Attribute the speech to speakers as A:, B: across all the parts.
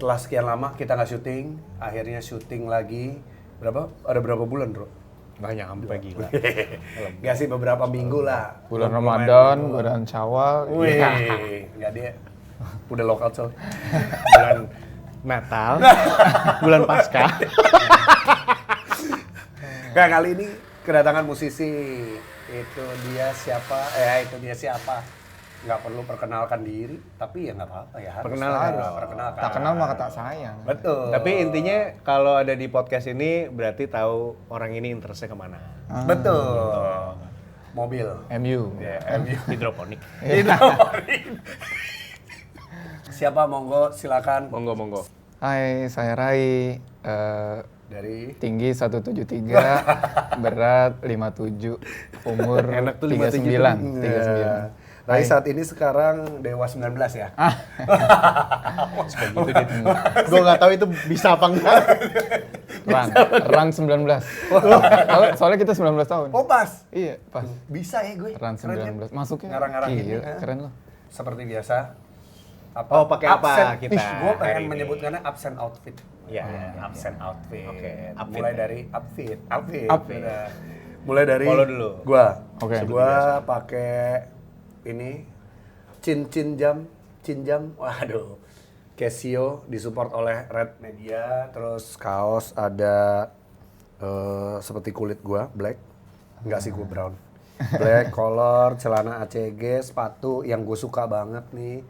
A: setelah sekian lama kita nggak syuting, akhirnya syuting lagi. Ada berapa bulan, Bro?
B: Nggak nyampe gila.
A: Nggak sih, beberapa minggu lah.
C: Bulan Ramadan, bulan Syawal.
A: Wih, nggak dia. Udah lokal coy.
B: Bulan Natal, bulan Paskah.
A: Nah, kali ini kedatangan musisi. Itu dia siapa? Nggak perlu perkenalkan diri, tapi ya nggak apa-apa ya.
B: Perkenalkan.
C: Tak kenal maka tak sayang.
A: Betul.
B: Tapi intinya kalau ada di podcast ini berarti tahu orang ini interestnya kemana.
A: Betul. Mobil.
C: MU.
B: Ya, hidroponik.
A: Siapa? Monggo, silakan.
B: Monggo.
C: Hai, saya Rai.
A: Dari
C: Tinggi 173, berat 57, umur
B: Enak tuh
C: 39. 39.
A: Rai saat ini sekarang Dewa 19 ya?
B: Gitu deh. Gue nggak tahu itu bisa apa enggak.
C: Rang 19. Soalnya kita 19 tahun.
A: Oh pas?
C: Iya, pas.
A: Bisa ya gue?
C: Rang
A: Keren ya?
C: 19. Masuknya.
A: Ngarang-ngarang
C: Iya,
A: ini,
C: keren loh.
A: Seperti biasa.
B: Oh, pakai apa kita
A: Gue
B: hari
A: pengen
B: ini?
A: menyebutkannya absent outfit.
B: Iya,
A: Absent outfit.
B: Oke, outfit
A: Mulai
B: ya.
A: dari outfit.
C: Outfit.
A: Udah. Mulai dari
B: Follow dulu.
A: Gua.
C: Oke.
A: Gua pakai ini cin jam. Waduh. Casio disupport oleh Red Media, terus kaos ada seperti kulit gua, black. Enggak sih, gua brown. Black color, celana ACG, sepatu yang gue suka banget nih.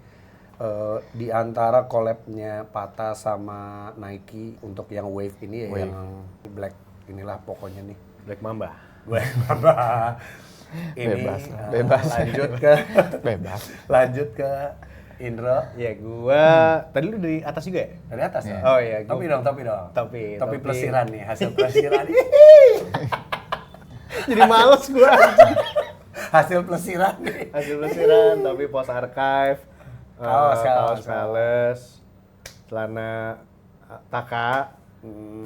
A: Di antara collab-nya Pata sama Nike untuk yang Wave ini ya, yang black inilah pokoknya nih.
B: Black Mamba.
A: Black Mamba. Ini
C: Bebas.
A: Lanjut ke Indro.
B: Ya gua tadi lu dari atas juga ya?
A: Dari atas ya?
B: Oh iya, gua-
A: Topi dong.
B: Topi.
A: pelesiran nih, hasil pelesiran.
B: Jadi males gua.
A: Hasil pelesiran nih.
B: Hasil pelesiran, tapi post archive, kaos Palace, celana Taka,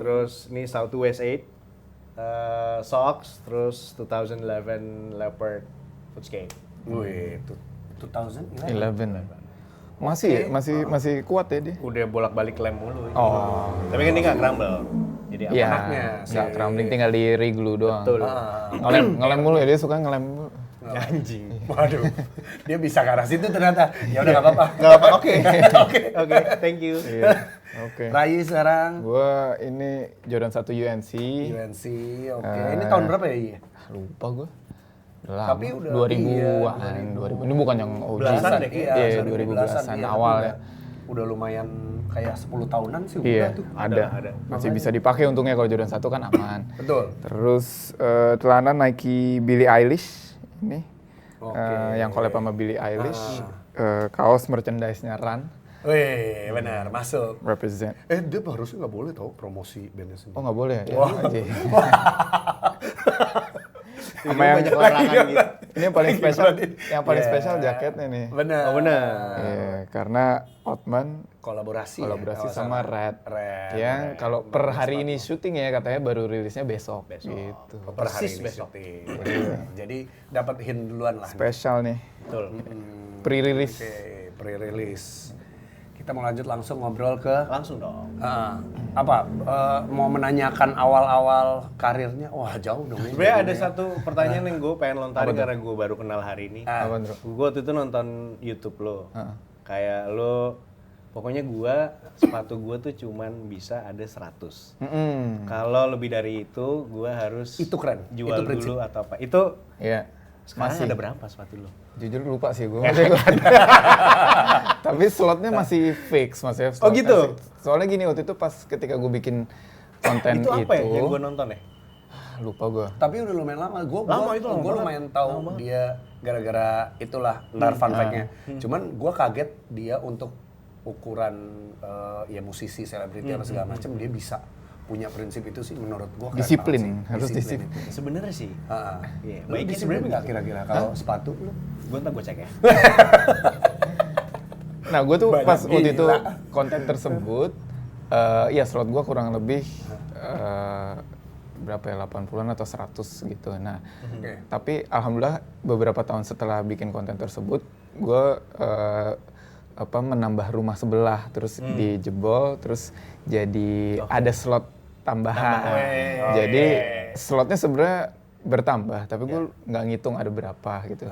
B: terus ini Southwest 8, socks, terus 2011 Leopard Footscape.
A: Wih, 2011.
C: 11. Masih kuat ya dia.
B: Udah bolak-balik lem mulu.
C: Oh.
B: Tapi kan dia nggak crumble. Jadi
C: Iya.
A: anaknya
C: Enggak
A: sih.
C: crumbling, tinggal di reglue doang.
B: betul.
C: Ngelem mulu ya, dia suka ngelem mulu.
B: Anjing.
A: Waduh, dia bisa ke arah situ ternyata. Ya udah nggak apa-apa.
B: Nggak apa, oke. Oke, thank you.
C: Iya. Oke.
A: Rai sekarang
C: Gua ini Jordan 1 UNC.
A: UNC, oke. Ini tahun berapa ya? Iya.
C: Lupa gua. Udah lama.
A: Tapi udah
C: 2000-an, 2000. Ini bukan yang OG.
B: Belasan deh,
C: Iya, 2010-an
A: iya,
C: awal
A: tapi
C: ya.
A: Udah lumayan kayak 10 tahunan sih
C: Iya,
A: udah tuh.
C: ada. Masih bisa dipakai untungnya kalau Jordan 1 kan aman.
A: Betul.
C: Terus celana Nike Billie Eilish ini.
A: Oke.
C: Yang collab sama Billie Eilish. Kaos merchandise-nya Run,
A: Wih, benar, masuk.
C: represent.
A: Dia harusnya nggak boleh tau promosi bandnya sendiri.
C: Oh nggak boleh ya?
A: Wah.
C: Aja.
B: Ini
C: Sama yang
B: banyak larangan gitu.
C: ini yang paling spesial, yang paling
A: Iya.
C: spesial jaketnya nih.
A: Benar.
B: Oh benar.
C: Iya, karena Ottman
A: Kolaborasi
C: kolaborasi
A: ya,
C: sama Red. Yang kalau per hari ini syuting ya katanya baru rilisnya besok. Gitu.
A: Per hari
B: Persis
A: ini
B: besok.
A: syuting. Jadi dapat hint duluan lah.
C: Spesial nih,
B: Betul.
C: pre-release.
A: Oke, pre-release. Kita mau lanjut langsung ngobrol ke
B: Langsung dong.
A: mau menanyakan awal-awal karirnya. Wah, jauh dong ini.
B: Sebenarnya ada satu pertanyaan yang gue pengen lontarin karena gue baru kenal hari ini.
C: Apa, Bro?
B: Gue waktu itu nonton YouTube lo. Kayak lo, pokoknya sepatu gue tuh cuman bisa ada 100. Kalau lebih dari itu, gue harus
A: Itu keren.
B: jual
A: Itu prinsip.
B: dulu atau apa. Itu
C: Iya.
B: sekarang
C: Masih.
B: ada berapa sepatu lo?
C: Jujur lupa sih gue. Tapi slotnya masih fix, masih
B: Oh, gitu?
C: Soalnya gini, waktu itu pas ketika gue bikin konten
B: Itu apa ya yang gue nonton ya?
C: lupa gue.
A: Tapi udah lumayan lama. Gue
B: Lama itu, lama banget.
A: lumayan tahu dia gara-gara itulah ntar fun fact-nya. Cuman gue kaget dia untuk ukuran ya musisi, selebriti apa segala macam dia bisa punya prinsip itu sih menurut gue keren
C: Disiplin,
A: banget sih.
C: harus disiplin.
A: itu.
B: Sebenarnya sih. Iya,
A: Lu
B: baiknya
A: disiplin
B: sebenarnya
A: nggak kira-kira kalau sepatu lu?
B: Gue ntar gue cek ya.
C: Nah, gue tuh
A: Banyak
C: pas waktu itu
A: gila.
C: konten tersebut, ya slot gue kurang lebih berapa ya, 80-an atau 100 gitu. Nah, tapi alhamdulillah beberapa tahun setelah bikin konten tersebut, gue menambah rumah sebelah, terus dijebol, terus jadi ada slot tambahan. Jadi slotnya sebenarnya bertambah, tapi gue nggak ngitung ada berapa gitu.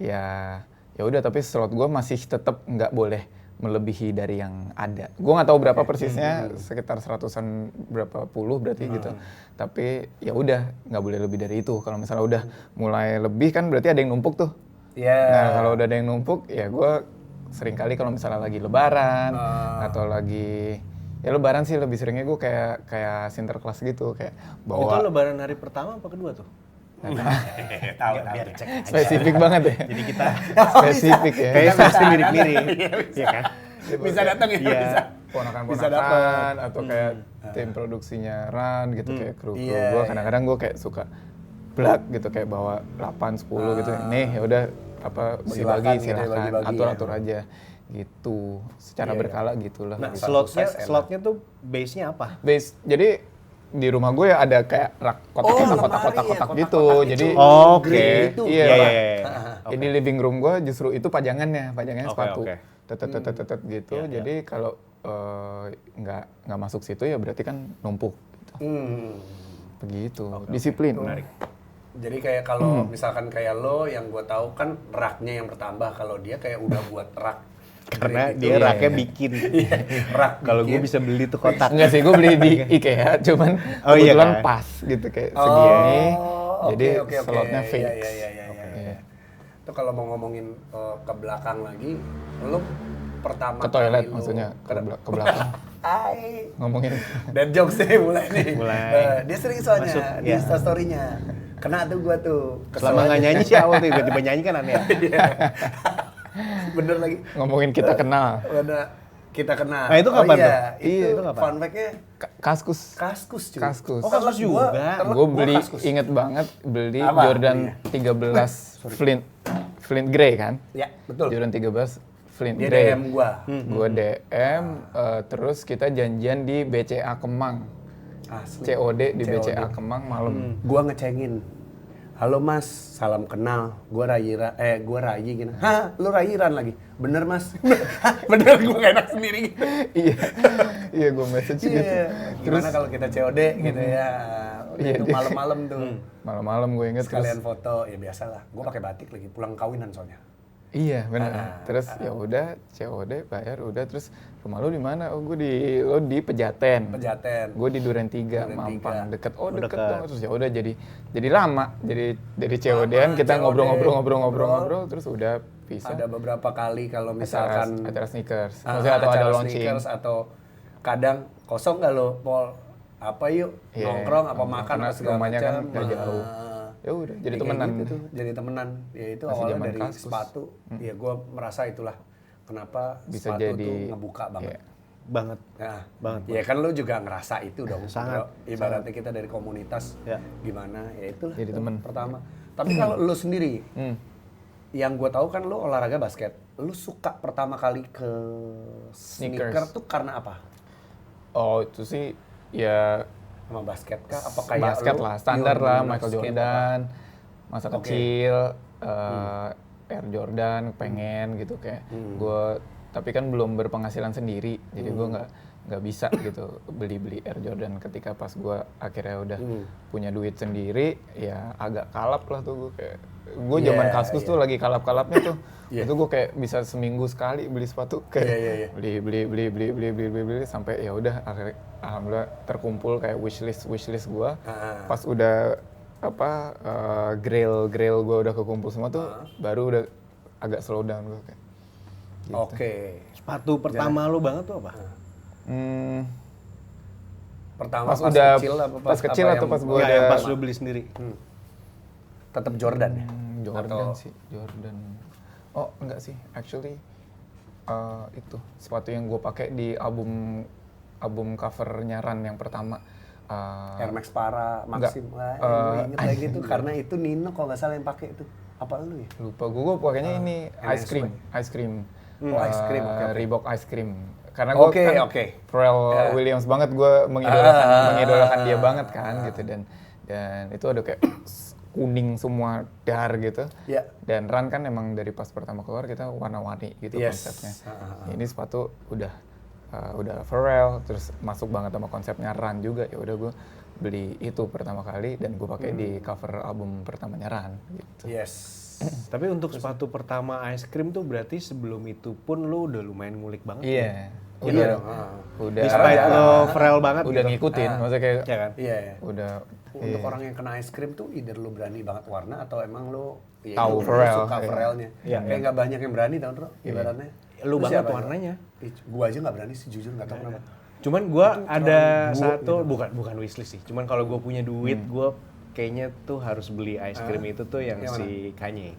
C: Ya udah, tapi slot gue masih tetap nggak boleh melebihi dari yang ada. Gue nggak tahu berapa persisnya, sekitar 100-an berapa puluh berarti gitu. Tapi ya udah, nggak boleh lebih dari itu. Kalau misalnya udah mulai lebih kan berarti ada yang numpuk tuh. Nah kalau udah ada yang numpuk, ya gue sering kali kalau misalnya lagi lebaran atau lagi ya lebaran sih lebih seringnya gue kayak sinterklas gitu, kayak bawa.
B: Itu lebaran hari pertama apa kedua tuh?
A: Tahu.
C: Spesifik banget ya.
B: Jadi kita
C: spesifik ya.
B: kayak pasti mirip-mirip. Iya kan?
A: Bisa datang ya, bisa.
C: Ponakan-ponakan atau kayak tim produksinya Ran gitu, kayak kru gue kadang-kadang gue kayak suka blak gitu, kayak bawa 8 10 gitu. Nih ya udah bagi-bagi silakan, atur-atur aja gitu. Secara berkala gitulah.
B: Nah, slotnya tuh base-nya apa?
C: Base. Jadi di rumah gue ya ada kayak rak kotak-kotak gitu. Jadi iya. Jadi living room gue justru itu pajangannya sepatu. Tetet gitu. Jadi kalau nggak masuk situ ya berarti kan numpuk gitu. Begitu. Disiplin.
B: Menarik.
A: Jadi kayak kalau misalkan kayak lo yang gue tahu kan raknya yang bertambah, kalau dia kayak udah buat rak.
B: Karena dia raknya bikin.
A: Rak.
B: Kalau gue bisa beli tuh kotak.
C: Enggak sih, gue beli di IKEA, cuman kebetulan pas gitu kayak segini. Jadi slotnya fix.
A: Iya. Itu kalau mau ngomongin ke belakang lagi, lo pertama
C: ke toilet
A: kali
C: maksudnya ke belakang. Ngomongin
A: dead jokes nih mulai nih. Dia sering soalnya
B: masuk,
A: di Instastory-nya. Kena tuh gua tuh.
B: Selama nggak nyanyi sih awal tuh, tiba-tiba nyanyi kan aneh.
A: Bener lagi.
C: ngomongin kita kenal.
A: Bener, kita kenal.
B: Nah itu kapan tuh?
A: Itu kapan? Fun fact-nya
C: Kaskus.
A: cuy.
C: Kaskus.
B: Oh Kaskus juga.
C: Gue beli, inget banget beli Jordan 13 Flint Grey kan?
A: Ya, betul.
C: Jordan 13 Flint
A: Dia
C: Grey.
A: DM gua.
C: Gue DM, terus kita janjian di BCA Kemang.
A: Asli.
C: COD di BCA Kemang malam.
A: Gua ngecengin. Halo Mas, salam kenal. Gua Rayi gini. Hah, lu Rayiran lagi. Bener Mas. Bener, gua gak enak sendiri gitu.
C: Iya gue message gitu.
A: Gimana kalau kita COD gitu ya. Itu malam-malam tuh.
C: Malam-malam gue inget.
A: Sekalian foto, ya biasalah. Gua pakai batik lagi, pulang kawinan soalnya.
C: Iya benar. Terus ya udah COD bayar udah, terus rumah lu di mana? Oh gue lo di Pejaten. Gue di Duren 3 Mampang deket. Oh deket dong. Terus ya udah jadi lama. Jadi dari COD-an kita ngobrol terus udah bisa.
A: Ada beberapa kali kalau misalkan
C: acara sneakers. Maksudnya atau ada launching
A: atau kadang kosong nggak lo Pol? Apa yuk nongkrong apa makan apa segala
C: macam. Kan
A: gak
C: jauh. Ya udah jadi temenan.
A: Gitu, jadi temenan. Ya itu awalnya dari Kaskus. Sepatu. Ya gue merasa itulah kenapa
C: bisa
A: sepatu
C: jadi
A: tuh ngebuka banget.
B: Banget.
A: Nah,
B: banget.
A: Ya kan lu juga ngerasa itu dong.
B: Sangat.
A: Ibaratnya kita dari komunitas gimana ya itulah.
C: Jadi temen.
A: Pertama. Tapi kalau lu sendiri, yang gue tahu kan lu olahraga basket. Lu suka pertama kali ke sneaker tuh karena apa?
C: Oh itu sih ya
A: sama basket kah? Apa kayak
C: basket lah, standar lah, Michael Jordan, masa kecil, Air Jordan, pengen gitu kayak gue, tapi kan belum berpenghasilan sendiri, jadi gue nggak bisa gitu beli Air Jordan. Ketika pas gue akhirnya udah punya duit sendiri, ya agak kalap lah tuh gue kayak, gue zaman Kaskus tuh lagi kalap-kalapnya tuh, itu gue kayak bisa seminggu sekali beli sepatu kayak beli sampai ya udah akhirnya alhamdulillah terkumpul kayak wishlist gue. Pas udah grail gue udah kekumpul semua tuh baru udah agak slow down gue kayak gitu.
B: Sepatu pertama lu banget tuh apa?
A: Pertama
C: pas udah pas kecil atau pas gue
B: udah pas lu beli sendiri?
A: Tetap Jordan ya?
C: Jordan. Oh enggak sih, actually itu sepatu yang gue pakai di album covernya Ran yang pertama.
A: Air Max Para, Maxim lah, gue inget lagi itu karena itu Nino kalau nggak salah yang pakai itu. Apa lu ya?
C: Lupa gue pakainya ini ice cream.
A: Ice cream,
C: Reebok ice cream. Karena gue Pharrell Williams banget, gue mengidolakan dia banget kan gitu, dan itu ada kayak kuning semua dar gitu.
A: Ya.
C: Dan Run kan emang dari pas pertama keluar kita warna-warni gitu konsepnya. Ini sepatu udah Pharrell, terus masuk banget sama konsepnya Run juga. Ya udah gue beli itu pertama kali dan gue pakai di cover album pertamanya Run gitu.
B: Tapi untuk sepatu pertama Ice Cream tuh berarti sebelum itu pun lu udah lumayan ngulik banget.
C: Iya. Udah.
B: Despite lo Pharrell banget
C: udah
B: gitu.
C: ngikutin, maksudnya kayak
B: Ya kan?
A: Iya.
C: udah
A: Untuk orang yang kena ice cream tuh either lu berani banget warna atau emang lu
C: Tahu
A: lu
C: Pharrell,
A: suka
C: iya.
A: Pharrellnya. Kayak nggak banyak yang berani tau bro, ibaratnya.
B: Lu
A: Terus
B: banget
A: siapa,
B: warnanya.
A: Gua aja nggak berani sih jujur, nggak tahu kenapa.
B: Cuman gua ada satu
A: gitu.
B: bukan wishlist sih. Cuman kalau gua punya duit, gua kayaknya tuh harus beli ice cream itu tuh yang si Kanye.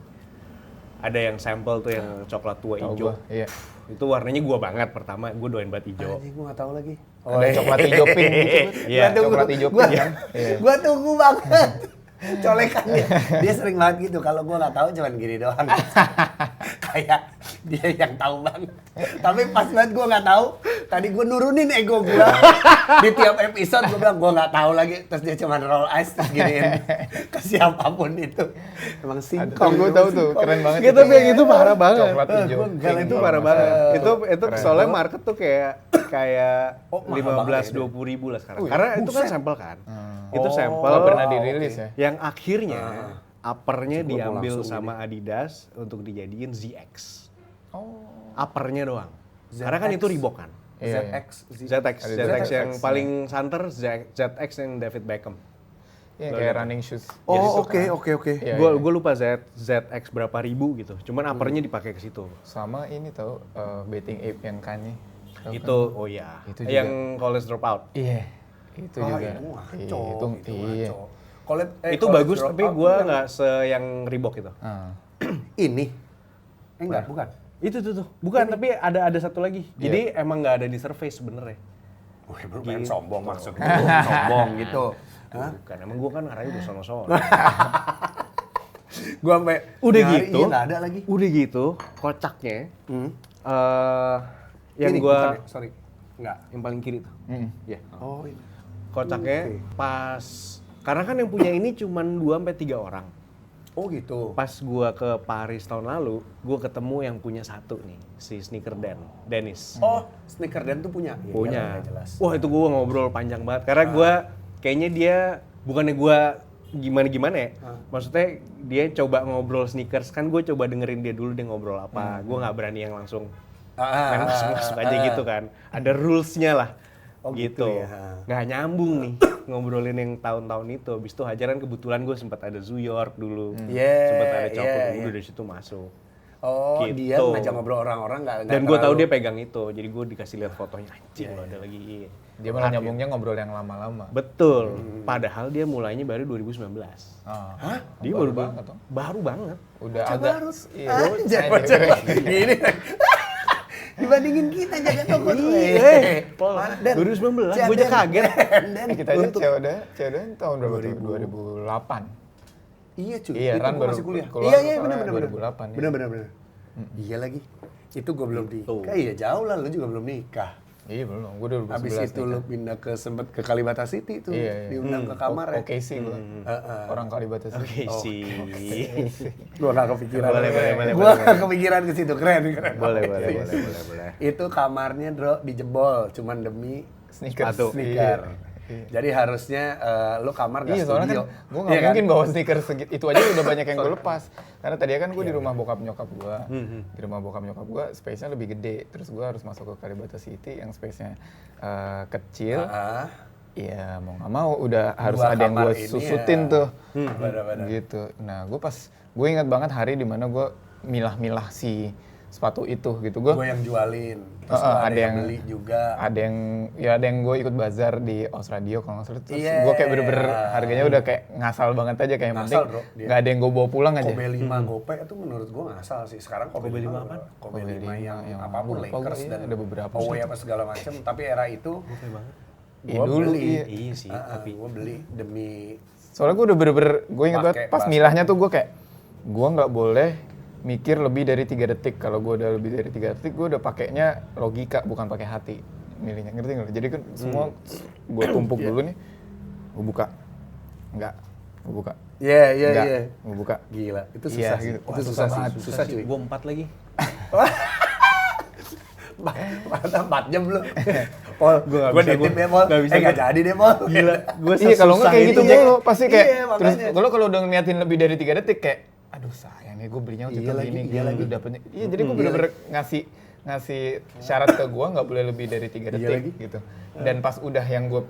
B: Ada yang sampel tuh yang coklat tua
C: tahu
B: hijau.
C: gua, iya.
B: Itu warnanya gua banget pertama, gua doain banget hijau.
A: Anjing, gua nggak tahu lagi.
C: Ada coklat hijau pink gitu.
B: Iya,
C: coklat hijau pink kan.
A: Gua tunggu banget. Colekannya. Dia sering banget gitu. Kalau gua nggak tahu cuman gini doang. Kayak dia yang tahu banget. Tapi pas banget gua nggak tahu. Tadi gua nurunin ego gua. Di tiap episode gua bilang gua nggak tahu lagi. Terus dia cuman roll eyes terus giniin ke siapapun itu. Emang singkong.
C: Gua tahu tuh, keren banget.
B: Gitu, tapi yang itu parah banget.
C: Coklat hijau.
B: Itu parah banget. Itu soalnya market tuh kayak
A: mahal banget
B: 15-20 ribu lah sekarang. Karena itu kan sampel kan. Itu sampel.
C: Nggak pernah dirilis ya.
B: Yang akhirnya uppernya
A: Gua mau
B: diambil
A: langsung
B: sama Adidas untuk dijadiin ZX.
C: Oh.
B: Uppernya doang. Karena kan itu Reebok kan.
C: Iya.
B: ZX yang paling santer ZX yang David Beckham.
C: Iya, kayak running shoes.
A: Oh, oke.
C: Iya,
B: Gue lupa ZX berapa ribu gitu. Cuman uppernya dipakai ke situ.
C: Sama ini tau, Betting Ape yang Kanye. Tahu
B: Itu
C: kan?
B: oh ya.
C: Itu juga.
B: Yang college dropout.
C: Iya. Itu juga.
A: Itu ngaco.
C: Iya.
B: Itu bagus tapi gue nggak se yang Reebok itu.
A: Ini? Enggak, bukan.
B: Itu tuh. Bukan, tapi ada satu lagi. Jadi emang nggak ada di surface sebenarnya.
A: Wah, bro, pengen sombong maksudnya. Sombong gitu. Hah?
B: Bukan, emang gue kan arahnya udah sono-sono.
A: Gua sampai
B: Udah
A: nyari,
B: gitu.
A: iya, nggak ada lagi.
B: Udah gitu, kocaknya. Yang
A: Ini,
B: gue
A: bukan ya? Sorry. Enggak.
B: yang paling kiri tuh. Iya.
A: Oh, ini.
B: Kocaknya pas karena kan yang punya ini cuman 2-3 orang.
A: Oh, gitu.
B: Pas gua ke Paris tahun lalu, gua ketemu yang punya satu nih, si Sneaker Dennis.
A: Oh, Sneaker Dan tuh punya. Iya,
B: Punya.
A: jelas.
B: Wah, itu gua ngobrol panjang banget karena gua kayaknya dia bukannya gua gimana ya. Maksudnya dia coba ngobrol sneakers, kan gue coba dengerin dia dulu dia ngobrol apa. Gua nggak berani yang langsung main masuk aja gitu kan. Ada rules-nya lah.
A: Oh,
B: gitu.
A: gitu ya.
B: Nggak nyambung nih ngobrolin yang tahun-tahun itu. Habis itu Hajaran kebetulan gue sempat ada Zoo York dulu. Sempat ada Coklat dulu dari situ masuk.
A: Oh,
B: Gitu.
A: dia ngajak ngobrol orang-orang nggak
B: Dan gue tahu dia pegang itu. Jadi gue dikasih lihat fotonya. Anjing lo ada lagi.
C: Dia malah nyambungnya ngobrol yang lama-lama.
B: Betul. Padahal dia mulainya baru 2019.
C: Hah?
B: Dia
C: baru
B: baru
C: banget dong.
B: Baru banget.
C: Udah agak iya.
A: Baca gini. Dibandingin kita jaga toko tuh.
B: Dan 2019, gue aja kaget.
C: Kita aja cewek tahun berapa? 2008.
A: Iya cuy,
C: Iya,
A: itu
C: Ran
A: gua
C: baru
A: masih kuliah.
C: keluar
A: Iya,
C: soalnya
A: benar.
C: 2008, ya.
A: Benar. Iya lagi. Itu gua belum nikah. Iya, jauh lah, lu juga belum nikah.
C: Iya belum, gue 2011
A: Habis itu lu pindah ke sempet ke Kalibata City tuh,
C: Iya.
A: diundang ke kamar ya.
C: Oke sih gue, orang Kalibata sih.
B: Oke sih.
A: Gua gak kepikiran.
B: Boleh.
A: Gua gak kepikiran ke situ, keren.
B: Boleh.
A: Itu kamarnya Dro dijebol cuman demi
C: Sneakers.
A: sneaker. Jadi harusnya lu kamar gak
C: Iya soalnya
A: studio.
C: kan gue nggak mungkin bawa sneakers itu aja udah banyak yang gue lepas. Karena tadi kan gue di rumah bokap nyokap gue, di rumah bokap nyokap gue space-nya lebih gede. Terus gue harus masuk ke Kalibata City yang space-nya kecil. Iya mau nggak mau udah harus
A: Dua
C: ada yang gue
A: kamar ini
C: susutin
A: ya.
C: tuh.
A: Benar-benar.
C: Gitu. Nah gue ingat banget hari dimana gue milah-milah si sepatu itu gitu.
A: Gue yang jualin. Terus ada yang beli juga.
C: Ada yang gue ikut bazar di Austradio kalau nggak salah. Terus
A: Iya.
C: gue kayak bener-bener harganya udah kayak ngasal banget aja kayak yang penting
A: Ngasal, bro, dia.
C: nggak ada yang gue bawa pulang aja.
A: Kobe 5 Gope itu menurut gue ngasal sih. Sekarang Kobe 5 apa? Kobe 5 yang apapun
C: lupa
A: Lakers
C: gua,
A: dan
C: iya, ada beberapa
A: Away
C: sih.
A: apa segala macam. Tapi era itu
C: Iya,
A: gue
C: dulu,
A: beli.
B: Iya sih,
A: Tapi gue beli demi
C: Soalnya gue udah bener-bener, gue ingat banget
A: Pakai
C: pas
A: basket.
C: milahnya tuh gue kayak gue nggak boleh mikir lebih dari 3 detik. Kalau gue udah lebih dari 3 detik, gue udah pakainya logika bukan pakai hati milihnya. Ngerti nggak? Jadi kan semua gue tumpuk dulu nih, gue buka, nggak, gue buka,
A: Iya.
C: Nggak, gue buka.
A: Gila, itu
C: Iya,
A: susah sih.
C: gitu.
A: Itu
C: Wah,
A: susah sih.
C: banget.
A: Susah cuy.
B: Gue 4 lagi.
A: Mata 4 jam lu. Pol,
B: Gua nggak
A: gua
B: bisa,
A: nitip
B: gua
A: ya, Pol.
B: nggak bisa,
A: Nggak
B: gua.
A: jadi deh, Pol.
B: Gila, gue
C: Iya kalau nggak kayak gitu
A: Iya.
C: mulu pasti kayak
A: Iya,
C: terus
A: makanya.
C: kalau udah ngeliatin lebih dari 3 detik kayak aduh sayang nih gue belinya waktu
A: Iya
C: itu
A: lagi,
C: gini
A: iya lagi.
C: dapetnya. Iya jadi gue bener-bener ngasih syarat ke gue nggak boleh lebih dari 3
A: Iya
C: detik
A: lagi.
C: gitu. Dan pas udah yang gue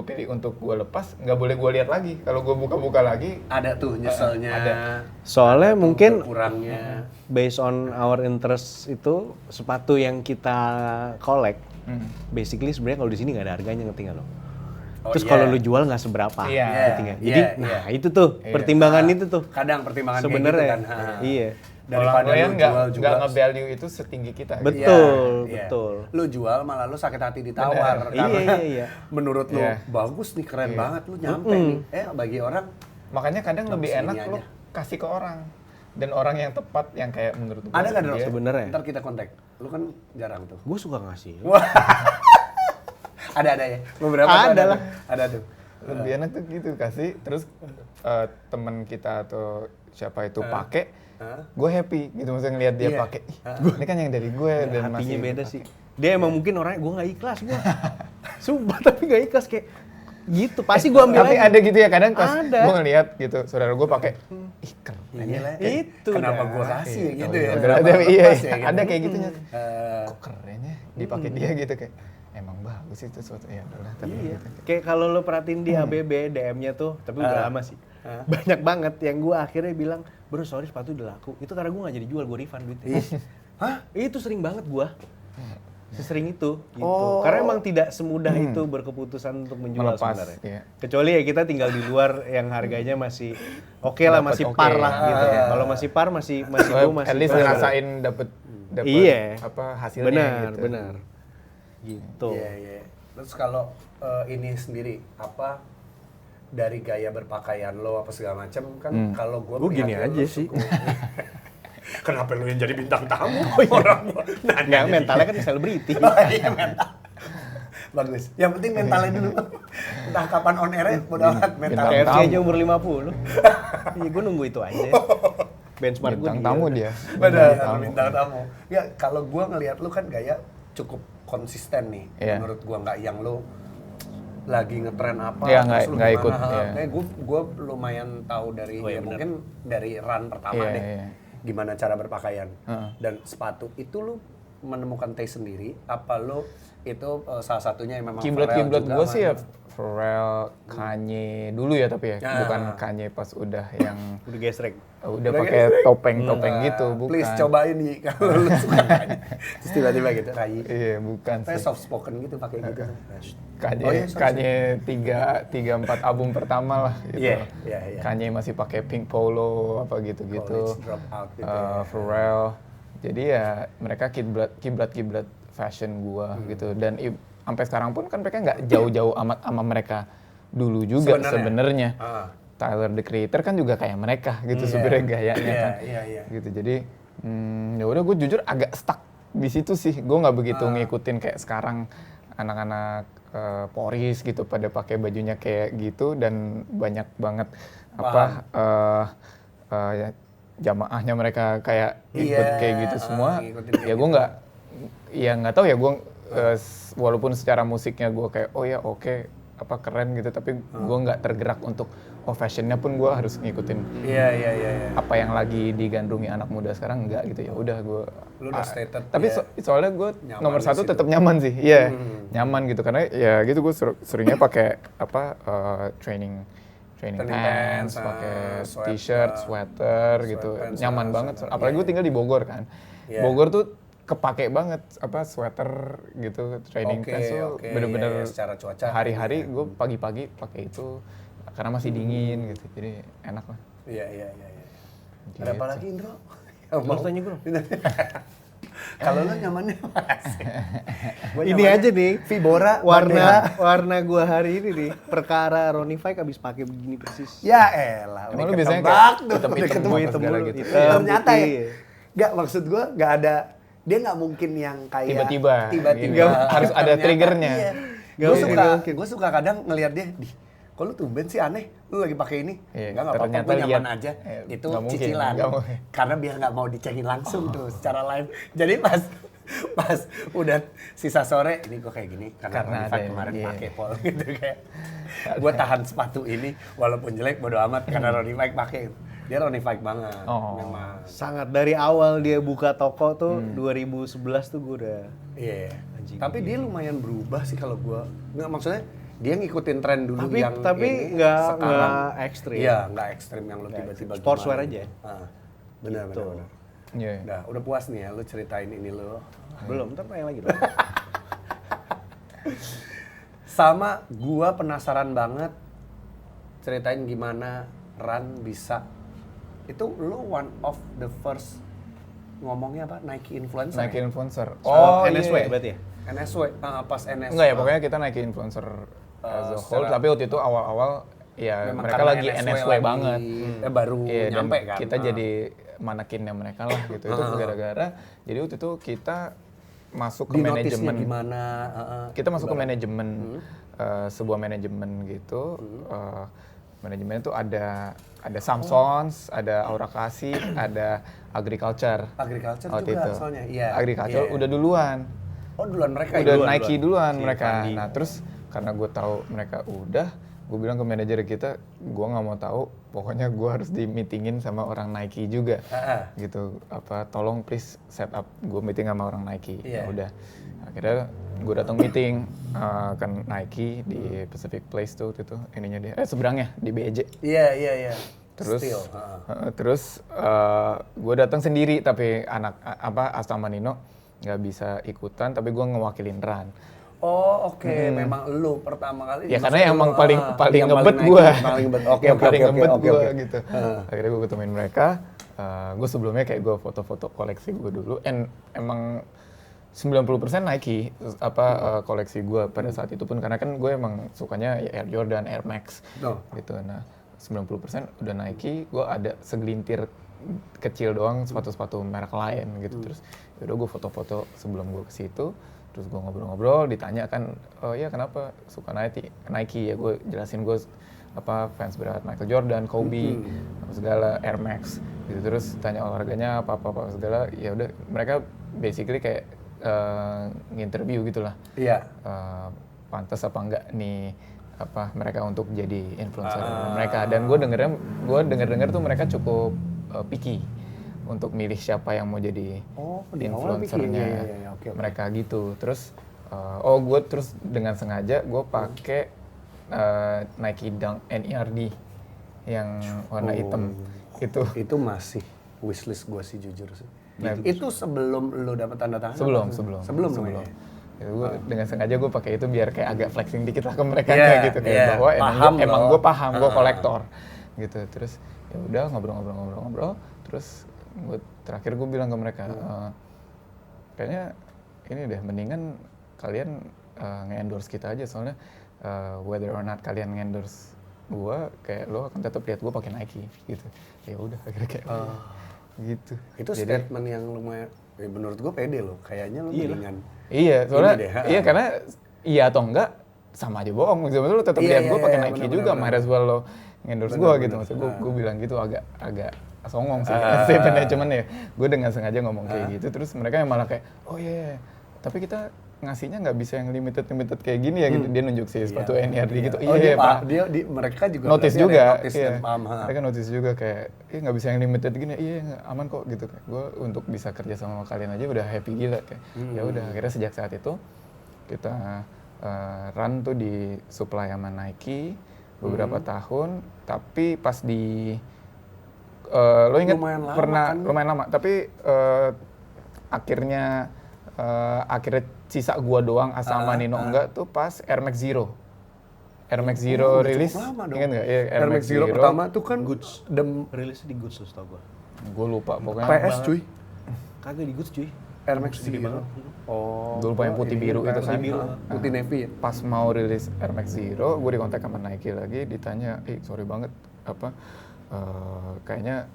C: pilih untuk gue lepas nggak boleh gue lihat lagi. Kalau gue buka-buka lagi
A: Ada tuh nyeselnya.
C: Ada.
B: Soalnya mungkin
A: kurangnya.
B: based on our interest itu sepatu yang kita collect, basically sebenarnya kalau di sini nggak ada harganya, ngerti nggak lo?
A: Oh,
B: Terus
A: iya.
B: kalau lu jual nggak seberapa,
C: Iya.
B: ngerti nggak? Jadi,
A: Iya,
B: nah itu tuh
C: Iya.
B: pertimbangan itu tuh
A: Kadang pertimbangan
B: sebenarnya.
A: kayak gitu kan. Ha.
B: Iya,
A: Daripada
C: orang
A: lu
C: nggak
A: jual juga.
C: nge-value itu setinggi kita.
B: Betul.
A: Iya, iya.
B: betul.
A: Lu jual malah lu sakit hati ditawar.
C: Bener.
A: Karena
B: Iya.
A: menurut lu
C: Iya.
A: bagus nih, keren banget, lu nyampe nih. Bagi orang
C: Makanya kadang lebih
A: Bagus
C: enak
A: ini
C: lo
A: aja.
C: kasih ke orang dan orang yang tepat yang kayak menurut gue
A: ada nggak Dro?
B: Sebenarnya.
A: Ntar kita kontak. Lu kan jarang tuh.
B: Gue suka ngasih.
A: Ada ya. Beberapa tuh
B: Ada lah.
A: Ada tuh.
C: lebih enak tuh gitu kasih terus teman kita atau siapa itu pakai gue happy gitu maksudnya ngelihat dia
A: Iya.
C: pakai ini kan yang dari gue dan
B: Hatinya
C: masih
B: beda sih. Dia emang mungkin orangnya gue nggak ikhlas gue. Sumpah tapi nggak ikhlas kayak gitu. Pasti gue ambil
C: tapi
B: lagi.
C: ada gitu ya kadang pas
B: Ada.
C: gue ngelihat gitu saudara gue pakai ih keren
A: Gila,
B: Itu
A: kenapa
B: dah.
A: gua kasih ya gitu
C: Iya,
A: ya?
C: ada,
A: Kenapa
C: ada,
A: gua
C: iya,
A: lepas ya, gitu?
C: ada kayak gitunya
A: Eh,
C: kok keren ya dipakai dia gitu kayak emang bagus itu suatu ya udahlah tapi
B: Iya.
C: gitu.
B: Kayak kalau lo perhatiin di ABB DM-nya tuh, tapi udah lama sih. Banyak banget yang gue akhirnya bilang, bro sorry sepatu udah laku. Itu karena gue nggak jadi jual, gue refund duitnya.
A: Hah?
B: Itu sering banget gue. Sesering itu, gitu.
A: Oh.
B: Karena emang tidak semudah itu berkeputusan untuk menjual
C: Melepas,
B: sebenarnya.
C: iya.
B: Kecuali ya kita tinggal di luar yang harganya masih oke lah,
C: Dapet
B: masih
C: oke.
B: par lah gitu. Kalau masih par masih gue masih
C: at least
B: fair.
C: ngerasain dapet
B: Iya.
C: apa hasilnya
B: Benar,
C: gitu.
B: benar. Gitu.
A: Iya, iya. Terus kalau ini sendiri apa dari gaya berpakaian lo apa segala macam kan kalau gua
B: Gua gini
A: melihatnya
B: aja
A: lo
B: sih.
A: Kenapa lu yang jadi bintang tamu? Orang gua nanya
B: Nggak,
A: jadi.
B: mentalnya kan selebriti.
A: Oh, iya, mental. Bagus. Yang penting mentalnya dulu. Entah kapan on air bodo amat mental.
C: Bintang
B: KFC
C: tamu.
B: aja umur 50. Iya, gue nunggu itu aja. Benchmark gue
C: Bintang tamu dia.
A: Benar, bintang tamu. Ya kalau gua ngelihat lu kan gaya cukup konsisten nih.
C: Iya.
A: Menurut gua nggak yang lu lagi ngetren apa
C: Iya,
A: terus lu
C: nggak
A: gimana.
C: ikut, iya.
A: Kayak gua lumayan tahu dari
B: Oh, iya,
A: ya
B: benar.
A: mungkin dari run pertama
C: Iya,
A: deh.
C: iya.
A: Gimana cara berpakaian.
C: Heeh.
A: Dan sepatu itu lu menemukan taste sendiri apa lu itu salah satunya yang memang
C: Kiblat-kiblat
A: Pharrell
C: gue
A: juga
C: sih ya
A: sama-
C: Pharrell, Kanye dulu ya tapi ya,
A: Ya.
C: bukan Kanye pas udah yang
B: udah gesrek.
C: udah pakai topeng-topeng gitu, bukan.
A: Please cobain nih kalau lu suka Kanye. Terus tiba-tiba gitu Rai.
C: Iya, bukan
A: Saya
C: sih.
A: soft spoken gitu pakai gitu.
C: Kanye,
A: Oh iya, sorry,
C: Kanye 3-4 album pertama lah gitu.
A: Iya, iya, iya.
C: Kanye masih pakai pink polo apa gitu-gitu.
A: College dropout gitu ya.
C: Pharrell. Jadi ya mereka kiblat fashion gua gitu dan sampai sekarang pun kan mereka nggak jauh-jauh amat sama mereka dulu juga sebenarnya.
A: Ah.
C: Tyler the Creator kan juga kayak mereka gitu
A: Iya.
C: sebenarnya gayanya
A: Iya,
C: kan.
A: iya.
C: Gitu. Jadi ya udah gue jujur agak stuck di situ sih. Gue nggak begitu ngikutin kayak sekarang anak-anak Poris gitu pada pakai bajunya kayak gitu dan banyak banget ya, jamaahnya mereka kayak ikut
A: Iya,
C: kayak gitu semua.
A: ngikutin kayak
C: Ya gue nggak tahu ya gue walaupun secara musiknya gue kayak oh ya oke apa keren gitu tapi gue nggak tergerak untuk fashionnya pun gue harus ngikutin
A: Iya.
C: apa yang lagi digandrungi anak muda sekarang enggak gitu ya udah gue
A: Lu udah stated,
C: tapi
A: ya.
C: soalnya gue
A: Nyaman
C: nomor
A: di
C: satu
A: situ.
C: tetap nyaman sih iya nyaman gitu karena ya gitu gue seringnya pakai training
A: Training
C: pants,
A: pants,
C: pakai
A: sweat-
C: t-shirt, sweater gitu
A: sweatpants,
C: nyaman
A: sweater.
C: banget apalagi gue tinggal di Bogor kan
A: Iya.
C: Bogor tuh kepake banget sweater gitu training
A: Oke,
C: pants tuh
A: oke,
C: bener-bener
A: iya, secara cuaca.
C: hari-hari gue pagi-pagi pakai itu karena masih dingin gitu jadi enak lah.
A: Iya.
C: Gitu.
A: Ada apa lagi Indro?
B: Lu tanya gue.
A: Kalau lu nyamannya Mas. Gua
B: Ini
A: nyamannya
B: aja nih
A: Vibora Bandera.
B: warna gua hari ini nih perkara Ronnie Fike abis pakai begini persis.
A: Ya elah.
C: Emang
A: udah
C: lu biasanya
A: ketebak
C: kayak
A: tuh,
C: hitam-hitam
A: udah ketebak.
C: apa
B: hitam
C: segala
B: mulu,
C: gitu.
B: hitam.
A: Ternyata ya.
B: Iya.
A: Enggak, maksud gua enggak ada, dia nggak mungkin yang kayak
C: Tiba-tiba,
A: tiba-tiba
C: gitu. Harus ada
A: ternyata,
C: triggernya.
A: Iya.
B: Nggak
A: Gue
B: mungkin,
A: suka,
B: nggak mungkin.
A: gue suka kadang ngelihat dia, kok lu tumben sih aneh, lu lagi pakai ini?
C: Iya,
A: Nggak apa-apa,
C: ternyata
A: gue nyaman
C: lihat.
A: aja. Itu
C: Nggak mungkin,
A: cicilan.
C: nggak mungkin.
A: Karena biar nggak mau dicekin langsung tuh secara live. Jadi pas udah sisa sore, ini gue kayak gini karena
C: ada
A: Ronnie kemarin
C: iya.
A: pakai Pol gitu kayak. Gue tahan sepatu ini walaupun jelek bodo amat karena Ronnie Fike pakai. Dia Ronnie Fike banget. Memang.
B: Sangat dari awal dia buka toko tuh 2011 tuh gue udah
A: Iya.
B: Anjing.
A: Tapi dia lumayan berubah sih kalau gue. Nggak, maksudnya dia ngikutin tren dulu yang
B: tapi
A: ini,
B: nggak
A: sekarang.
B: ekstrim.
A: Iya, nggak ekstrim yang lo tiba-tiba
B: Sportswear
A: gimana.
B: aja.
A: Benar.
C: Iya.
A: Udah puas nih ya, lu ceritain ini lo.
B: Belum, ntar tanya lagi dong.
A: Sama gua penasaran banget ceritain gimana Ran bisa itu lo one of the first ngomongnya apa Nike influencer.
C: Nike
A: ya?
C: influencer.
B: NSW
C: iya.
B: berarti ya?
A: NSW, pas NSW.
C: Enggak ya, pokoknya kita Nike influencer as a whole, tapi waktu itu awal-awal ya
A: Memang
C: mereka
A: karena
C: lagi NSW
A: lagi,
C: banget.
A: baru
C: Iya, dan
A: nyampe kan.
C: kita jadi manekinnya mereka lah gitu. Itu gara-gara jadi waktu itu kita masuk ke
A: di notisnya
C: manajemen.
A: gimana?
C: Kita masuk ke manajemen sebuah manajemen gitu. Manajemen itu ada Samsons, ada Aurakasi, ada Agriculture.
A: Agriculture
C: waktu
A: juga
C: itu.
A: soalnya. Iya.
C: Agriculture
A: Iya.
C: udah duluan.
A: Oh, duluan mereka
C: Udah
A: ya?
C: Nike duluan
B: Si
C: mereka.
B: Fandi.
C: Nah terus karena gue tahu mereka udah, gue bilang ke manajer kita, gue nggak mau tahu, pokoknya gue harus di meetingin sama orang Nike juga, gitu. Tolong please set up, gue meeting sama orang Nike.
A: Iya.
C: Ya udah, akhirnya gue datang meeting kan Nike di Pacific Place tuh waktu itu, ininya dia, seberangnya di BEJ.
A: Iya.
C: Terus,
A: Still,
C: gue datang sendiri tapi Astama Nino nggak bisa ikutan, tapi gue ngewakilin Ran.
A: Oh, oke. Memang lu pertama kali.
C: Ya karena
A: maksudnya
C: emang
A: lu,
C: paling
A: yang
C: ngebet
A: Nike,
C: gue.
A: Paling ngebet. Oke.
C: Paling ngebet gue gitu. Akhirnya gue ketemuin mereka. Gue sebelumnya kayak gue foto-foto koleksi gue dulu. Emang 90% Nike koleksi gue pada saat itu pun, karena kan gue emang sukanya ya Air Jordan, Air Max gitu. Nah 90% udah Nike, gue ada segelintir kecil doang sepatu-sepatu merek lain gitu. Terus yaudah gue foto-foto sebelum gue ke situ. Terus gue ngobrol-ngobrol, ditanya kan, oh ya kenapa suka Nike ya, gue jelasin gue fans berat Michael Jordan, Kobe, apa segala, Air Max gitu. Terus tanya olahraganya apa segala, ya udah mereka basically kayak nginterview gitulah.
A: Iya.
C: Pantas apa enggak nih mereka untuk jadi influencer mereka. Dan gue denger tuh mereka cukup picky untuk milih siapa yang mau jadi influencernya
A: Oke.
C: mereka gitu. Terus gue terus dengan sengaja gue pakai Nike Dunk NERD yang warna hitam
A: Itu masih wishlist gue sih jujur sih.
C: Nah,
A: itu sebelum lu dapat tanda tangan?
C: Sebelum.
A: namanya?
C: Gue dengan sengaja gue pakai itu biar kayak agak flexing dikit lah ke mereka
A: Yeah,
C: gitu, kayak bahwa emang gue paham, gue kolektor gitu. Terus ya udah ngobrol, terus terakhir gue bilang ke mereka, kayaknya ini deh mendingan kalian nge-endorse kita aja, soalnya whether or not kalian nge-endorse gue, kayak lo akan tetap lihat gue pakai Nike gitu. Ya udah akhirnya kayak gitu.
A: Itu statement yang lumayan, menurut gue pede loh, kayaknya lo mendingan.
C: Iya, soalnya iya karena iya atau enggak sama aja bohong. Sebetulnya lo tetap lihat gue pakai Nike juga, might as well lo nge-endorse gue gitu. Maksud gue bilang gitu agak songong sih statementnya, cuman ya gue dengan sengaja ngomong kayak gitu. Terus mereka yang malah kayak, oh iya, tapi kita ngasihnya nggak bisa yang limited kayak gini ya gitu. Dia nunjuk sih sepatu NERD gitu.
A: Iya Pak, mereka juga
C: notice juga.
A: Iya.
C: Mereka notice juga kayak, nggak bisa yang limited gini. Iya aman kok gitu. Gue untuk bisa kerja sama kalian aja udah happy gila kayak. Ya udah akhirnya sejak saat itu kita run tuh di supply sama Nike beberapa tahun. Tapi pas di lo inget lumayan lama. Tapi akhirnya sisa gua doang sama Nino enggak tuh pas Air Max Zero. Air Max Zero rilis, ingat nggak? Ya,
A: Air Max Zero pertama tuh kan
B: Goods. Rilisnya di Goods tau gue.
C: Gue lupa pokoknya.
A: PS cuy.
B: Kagak di Goods cuy.
A: Air Max Zero.
C: Gue lupa yang putih biru itu kan.
A: Putih navy ya.
C: Pas mau rilis Air Max Zero, gue dikontak sama Nike lagi, ditanya, sorry banget, kayaknya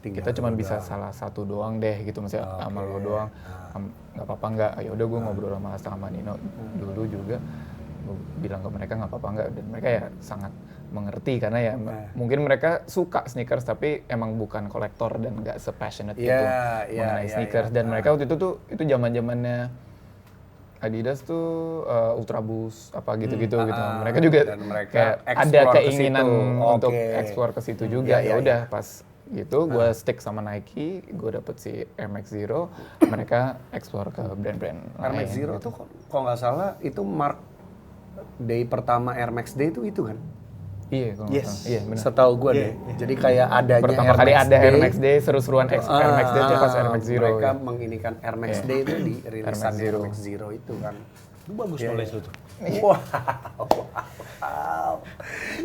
C: kita cuma bisa salah satu doang deh gitu, maksudnya sama lo doang. Nggak apa-apa nggak, ya udah gue ngobrol sama Nino dulu juga gue bilang ke mereka nggak apa-apa nggak, dan mereka ya sangat mengerti karena ya mungkin mereka suka sneakers tapi emang bukan kolektor dan nggak se-passionate itu mengenai sneakers. Dan mereka waktu itu zaman-zamannya Adidas tuh Ultra Boost apa gitu-gitu gitu. Mereka juga kayak ada keinginan untuk explore ke situ juga. Ya udah pas gitu gue stick sama Nike, gue dapet si Air Max Zero, mereka explore ke brand-brand
A: Air Max
C: lain
A: Zero
C: gitu.
A: tuh kalau nggak salah itu mark day pertama Air Max Day itu kan?
C: Iya, kalau nggak salah. Iya, benar.
A: Setahu gue deh. Jadi kayak adanya
C: Pertama
A: Air
C: kali
A: Max
C: ada
A: Day,
C: Air Max Day, seru-seruan Air Max Day itu pas Air Max Zero.
A: Mereka
C: ya.
A: menginikan Air Max Day itu di rilisan Air Max Zero itu kan.
B: Lu bagus knowledge lu tuh.
A: Wow.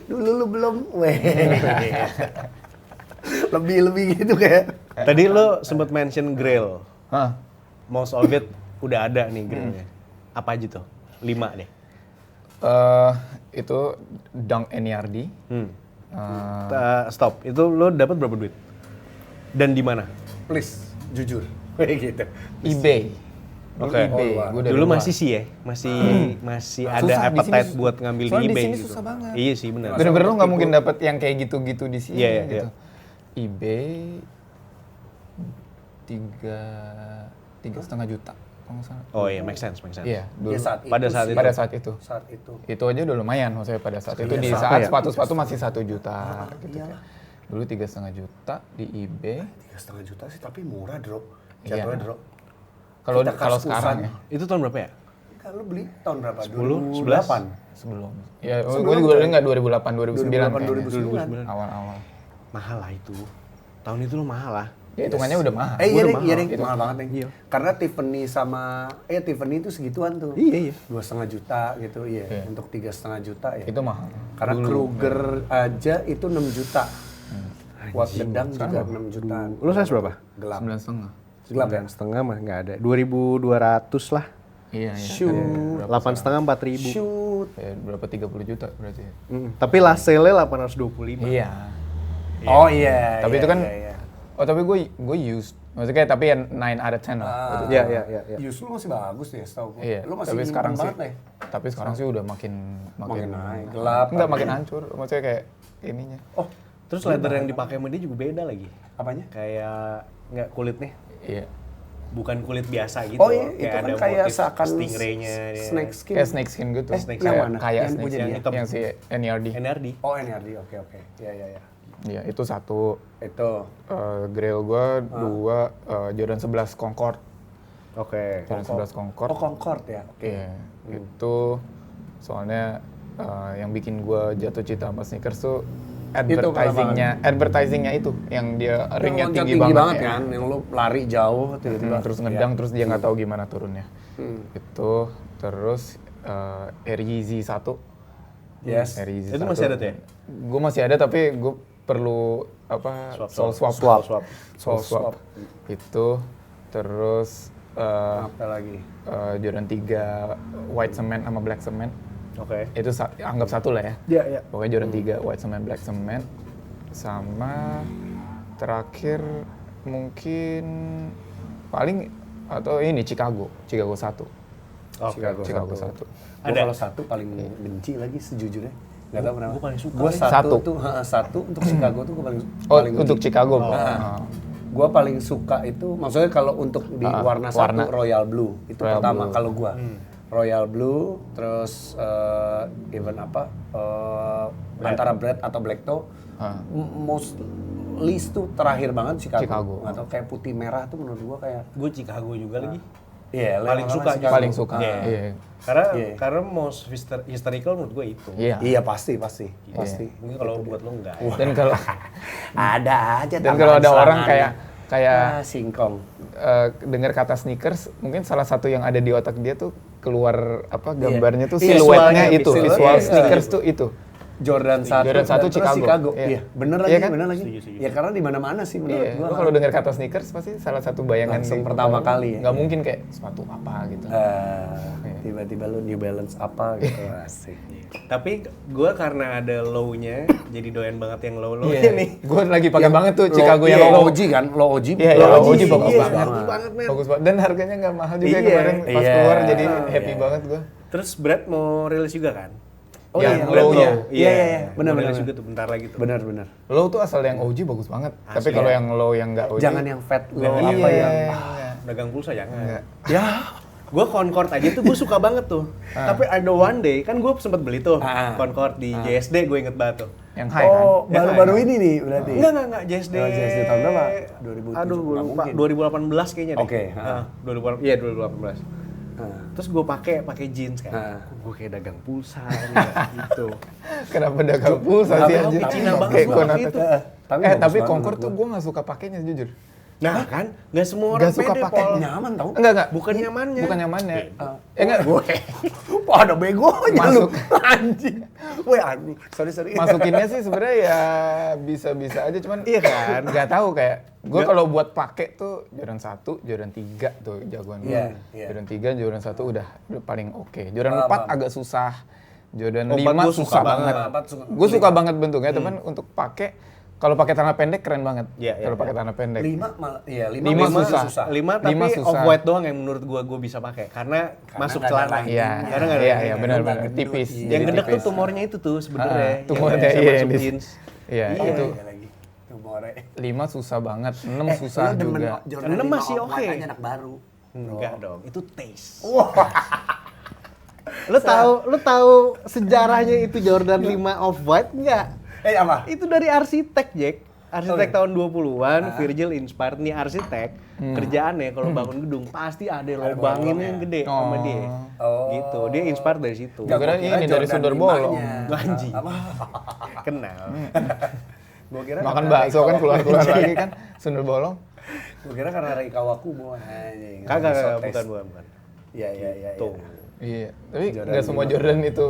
A: Dulu lu belum, lebih gitu kayak.
B: Tadi lu sempat mention grill.
C: Hah?
B: Most of it udah ada nih grillnya. Apa aja tuh? 5 deh.
C: Itu Dunk NERD.
B: Stop. Itu lu dapat berapa duit? Dan di mana?
A: Please, jujur. Gitu.
C: eBay.
B: Oke.
C: eBay. Gua dari
B: Dulu
C: luar.
B: masih sih ya, masih ada
C: Susah, di sini
B: appetite buat ngambil di
C: soalnya di
B: eBay
C: sini
B: gitu.
C: susah banget.
B: Iya sih benar.
C: Bener-bener lu nggak mungkin dapet yang kayak gitu-gitu di sini
B: Iya,
C: gitu.
B: iya.
C: eBay 3,5 juta kalau nggak salah.
B: Oh iya, make sense.
C: Iya, dulu.
A: Ya,
B: Pada saat itu.
C: Pada saat itu.
A: Saat itu.
C: Itu aja udah lumayan maksudnya pada saat itu.
A: Iya,
C: Di
A: sama
C: saat
A: ya.
C: sepatu-sepatu masih 1 juta gitu kan. Dulu 3,5 juta di eBay.
A: 3,5 juta sih tapi murah drop.
C: Iya.
A: Jatuhnya drop.
C: Kalau
A: Kita
C: kalau
A: kas-kusan.
C: sekarang ya
B: Itu tahun berapa ya?
A: Kan lu beli tahun berapa?
B: 10,
A: 2008.
C: sebelum. Ya,
A: Sebelum
C: gue juga
A: kan?
C: enggak 2008, 2009
A: 2008,
C: kayaknya.
A: 2009.
C: Awal-awal.
B: Mahal lah itu. Tahun itu lo mahal lah.
C: Ya hitungannya udah mahal.
A: Iya
B: Udah
A: deh,
B: mahal.
A: iya deh,
C: Itu.
A: mahal banget deh.
B: Iya.
A: Karena Tiffany Tiffany itu segituan tuh.
B: Iya.
A: 2,5 juta gitu, iya.
C: Iya.
A: Untuk 3,5 juta ya.
C: Itu mahal.
A: Karena Kruger aja itu 6 juta. Buat gedang juga 6 jutaan.
B: Lu size berapa?
A: Gelap.
C: 9,5.
A: Gelap ya?
B: Setengah mah nggak ada. 2.200 lah.
C: Iya, iya.
B: Shoot. 8,5 4.000.
A: Shoot.
C: Ya, berapa 30 juta berarti.
B: Tapi last sale-nya 825.
C: Iya.
A: Oh iya.
C: Tapi
A: iya,
C: itu kan
A: iya, iya.
C: Oh, tapi gue used. Maksudnya tapi ya 9 out of 10 lah.
B: Iya.
A: Yus lu masih bagus deh, setahu gue.
C: Iya.
A: Lu masih
C: Tapi
A: nyimpen
C: sekarang sih
A: banget deh.
C: tapi sekarang sih udah makin
A: naik, gelap.
C: Enggak, makin hancur. Maksudnya kayak ininya.
A: Oh,
B: Terus leather yang dipakai sama dia juga beda lagi.
A: apanya?
B: Kayak nggak kulit nih.
C: Iya.
B: Bukan kulit biasa gitu.
A: Oh iya, itu kan
B: ada
A: kayak
B: motif
A: seakan
B: stingray-nya.
A: snake skin.
C: Kayak snake skin gitu.
B: Snake
A: yang
B: skin.
A: mana?
C: Kayak
A: Yang
C: snake
A: punya
C: skin
A: dia?
B: hitam.
C: yang si NERD.
B: NRD.
A: Oh, NRD. Oke. Iya, iya.
C: Iya, itu satu.
A: Itu.
C: Grail gue, 2 Jordan 11 Concord.
B: Oke.
C: Jordan 11 Concord.
A: Oh, Concord ya. Oke.
C: Iya, itu soalnya yang bikin gue jatuh cinta sama sneakers tuh advertisingnya itu yang dia ringnya
A: Loncat
C: tinggi banget ya.
A: kan, yang lu lari jauh tiba-tiba.
C: Terus ngedang terus dia nggak tahu gimana turunnya. Itu terus Air Yeezy 1.
A: Yes.
C: Air Yeezy
B: Itu
C: 1.
B: masih ada tuh ya?
C: Gue masih ada tapi gue perlu soul swap. Itu terus
A: Apa lagi?
C: Jordan 3 white cement sama black cement.
B: Oke.
C: Itu anggap satu lah ya.
B: Iya.
C: Pokoknya Jordan 3 white cement, black cement. Sama terakhir mungkin paling atau ini Chicago 1.
B: Oke.
C: Chicago 1.
A: Gue
B: Ada.
A: kalau satu paling benci lagi sejujurnya. Gak tau kenapa.
B: Gue paling suka.
A: Gue
C: Satu.
A: satu untuk Chicago tuh gue paling
C: Oh,
A: paling
C: untuk
A: benci.
C: Chicago.
A: Gue paling suka itu, maksudnya kalau untuk di warna satu Royal Blue itu
C: Royal
A: pertama
C: Blue.
A: kalau gue. Royal Blue, terus even antara Bread atau Black Toe, most least tuh terakhir banget Chicago. Atau kayak putih merah tuh menurut gue kayak.
B: Gue Chicago juga lagi.
A: Iya,
B: Paling suka
A: Chicago.
C: Paling suka.
B: Iya.
C: Iya.
B: Karena most historical menurut gue itu.
C: Iya.
A: Iya pasti.
B: Mungkin kalau buat lo enggak.
C: Dan kalau
A: Ada aja.
C: dan kalau ada orang kayak
A: singkong.
C: dengar kata sneakers, mungkin salah satu yang ada di otak dia tuh keluar gambarnya tuh
A: Iya,
C: siluetnya
A: visualnya,
C: itu,
A: visual.
C: visual
A: Iya.
C: sneakers tuh itu.
A: Jordan 1
C: Jordan 1 Chicago.
A: Iya,
C: Iya.
A: bener
C: Iya
A: lagi,
C: kan?
A: bener lagi.
B: Setuju.
A: Ya karena di mana-mana sih menurut
C: Iya,
A: gua.
C: lo kalau dengar kata sneakers pasti salah satu bayangan
A: Langsung
C: di
A: pertama
C: kepala lo,
A: kali ya.
C: nggak mungkin kayak sepatu apa gitu.
A: Tiba-tiba lu New Balance apa gitu, asik.
B: Tapi gue karena ada low-nya, jadi doyan banget yang low-low
C: Iya
B: nih.
C: gue lagi pakai banget tuh Chicago
A: Iya,
C: yang
A: Low
C: low.
A: OG kan, Low OG.
C: Iya,
A: Low
C: Low
A: OG
C: OG bagus
A: iya,
C: banget.
B: banget, men.
C: Bagus banget. Dan harganya nggak mahal juga
A: Iya,
C: kemarin pas
A: iya,
C: keluar, jadi
A: iya.
C: happy banget gue.
B: Terus Brad mau rilis juga kan?
A: Oh
C: Yang
A: iya,
C: low-nya.
A: Iya. Benar
B: Mau
A: benar.
B: rilis juga tuh bentar lagi tuh.
A: Benar.
C: Low tuh asal yang OG bagus banget. Tapi
B: Asli.
C: kalau yang low yang nggak OG.
A: Jangan yang fat low
B: Iya.
A: apa yang
B: Dagang pulsa jangan.
C: Enggak.
A: ya.
B: Gue Concord aja tuh gue suka banget tuh. Tapi ada one day kan gue sempet beli tuh Concord di JSD, gue inget banget tuh.
C: Yang high kan.
A: Oh, baru-baru ini nih berarti.
B: Enggak, JSD.
A: Oh, JSD tahun berapa? 2007.
B: Aduh, gue
A: Nggak
B: lupa.
A: mungkin.
B: 2018 kayaknya deh.
A: Oke,
B: Nah, 2018. Terus gue pakai jeans kan. Gue kayak dagang pulsa gitu.
C: Kenapa dagang pulsa sih anjir?
B: Cina banget
C: Kayak
B: gua
C: konotasi.
B: waktu itu.
A: Tapi
C: Tapi
A: bagus banget
C: Concord
A: menurut
C: tuh
A: gua.
C: gue nggak suka pakainya jujur.
B: Nah kan, nggak semua orang
C: Nggak suka
B: pede,
C: pakai.
B: Pol.
A: Nyaman tau?
C: Enggak.
B: Bukan nyamannya.
C: Bukan nyamannya.
B: Enggak.
A: Gue. Wah, ada begonya lu.
C: Masuk.
A: Anjing. Weh, anjing. Sorry.
C: Masukinnya sih sebenarnya ya bisa-bisa aja, cuman
B: Iya kan?
C: nggak tahu kayak gue kalau buat pakai tuh Jordan 1, Jordan 3 tuh jagoan gue.
A: Iya.
C: Jordan 3, Jordan 1 udah paling oke. Jordan 4
A: Paham.
C: agak susah. Jordan
B: Oh,
C: 5
B: gua suka
C: susah
B: banget.
C: banget. Gue suka banget bentuknya, teman untuk pakai kalau pakai celana pendek keren banget.
B: Iya,
C: Kalau pakai celana pendek.
A: 5 malah iya, 5
C: Lima
A: susah.
C: susah.
B: 5 tapi
C: Lima susah.
B: off-white doang yang menurut gue bisa pakai. Karena masuk
A: nggak ada
B: celana.
A: lainnya.
C: Iya,
B: Karena nggak ada
C: iya,
B: lainnya.
C: benar
A: nggak
C: benar
A: gendut.
C: tipis.
A: Iya.
B: Yang
C: Jadi
B: gedek tuh
C: tipis.
B: tumornya itu tuh sebenarnya.
C: tumornya,
B: Yang bisa
C: iya,
B: masuk
C: di-
B: jeans.
C: Iya,
A: Iya,
C: itu
A: iya lagi. Tumore.
C: 5 susah banget, 6 susah
A: lu demen
C: juga.
A: Jordan
B: 6
A: 5
B: masih
A: off-white
B: oke.
A: aja anak baru.
B: Enggak dong, itu taste.
A: Wah.
B: Lu tahu sejarahnya itu Jordan 5 off-white enggak?
A: Apa?
B: Itu dari arsitek, Jack. Arsitek
A: iya.
B: tahun 20-an, Virgil inspired nih arsitek. Kerjaannya kalau bangun gedung pasti ada lubangin yang gede sama dia.
A: Oh.
B: Gitu. Dia inspired dari situ.
C: Gua kira ini dari sundar bolong.
B: Anjing.
A: Apa?
B: Kenal.
A: Gua kira
C: Makan
A: karena
C: bakso kan keluar-keluar lagi kan sundar bolong.
A: Gua kira karena Ray Kawakubo anjing.
B: Kagak, bukan.
A: Iya.
B: Tuh.
C: Iya, tapi
A: Jordan
C: nggak semua
A: 5.
C: Jordan itu,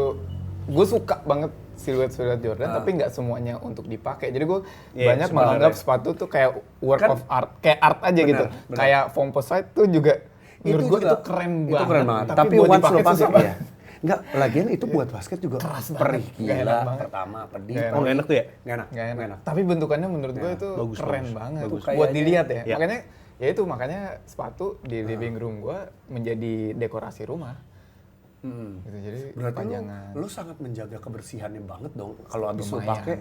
C: gue suka banget siluet Jordan, tapi nggak semuanya untuk dipakai. Jadi gue
B: Iya,
C: banyak
B: sebenarnya.
C: menganggap sepatu tuh kayak work
A: Kan-
C: of art, kayak art aja gitu.
A: benar.
C: Kayak Fomposite tuh juga menurut gue
A: juga-
C: itu keren banget.
A: Itu keren banget. Tapi
C: buat
A: once lo
C: dipakai
A: pakai
C: susah
A: ya.
C: banget.
A: Enggak, lagian itu buat basket juga
C: Keras banget.
A: perih
C: Nggak enak
A: gila.
C: banget.
A: Pertama pedih.
C: Nggak
B: Oh, nggak enak tuh ya?
A: Nggak enak.
C: Nggak enak. Tapi bentukannya menurut gue itu
B: Bagus,
C: keren
B: bagus.
C: banget.
A: Bagus.
C: Buat
A: Kayaknya-
C: dilihat ya.
B: Ya.
C: Makanya ya itu makanya sepatu di living room gue menjadi dekorasi rumah. Gitu, jadi
A: Berarti
C: pajangan.
A: lu sangat menjaga kebersihannya banget dong. Kalau abis lu
C: Lumayan.
A: pakai,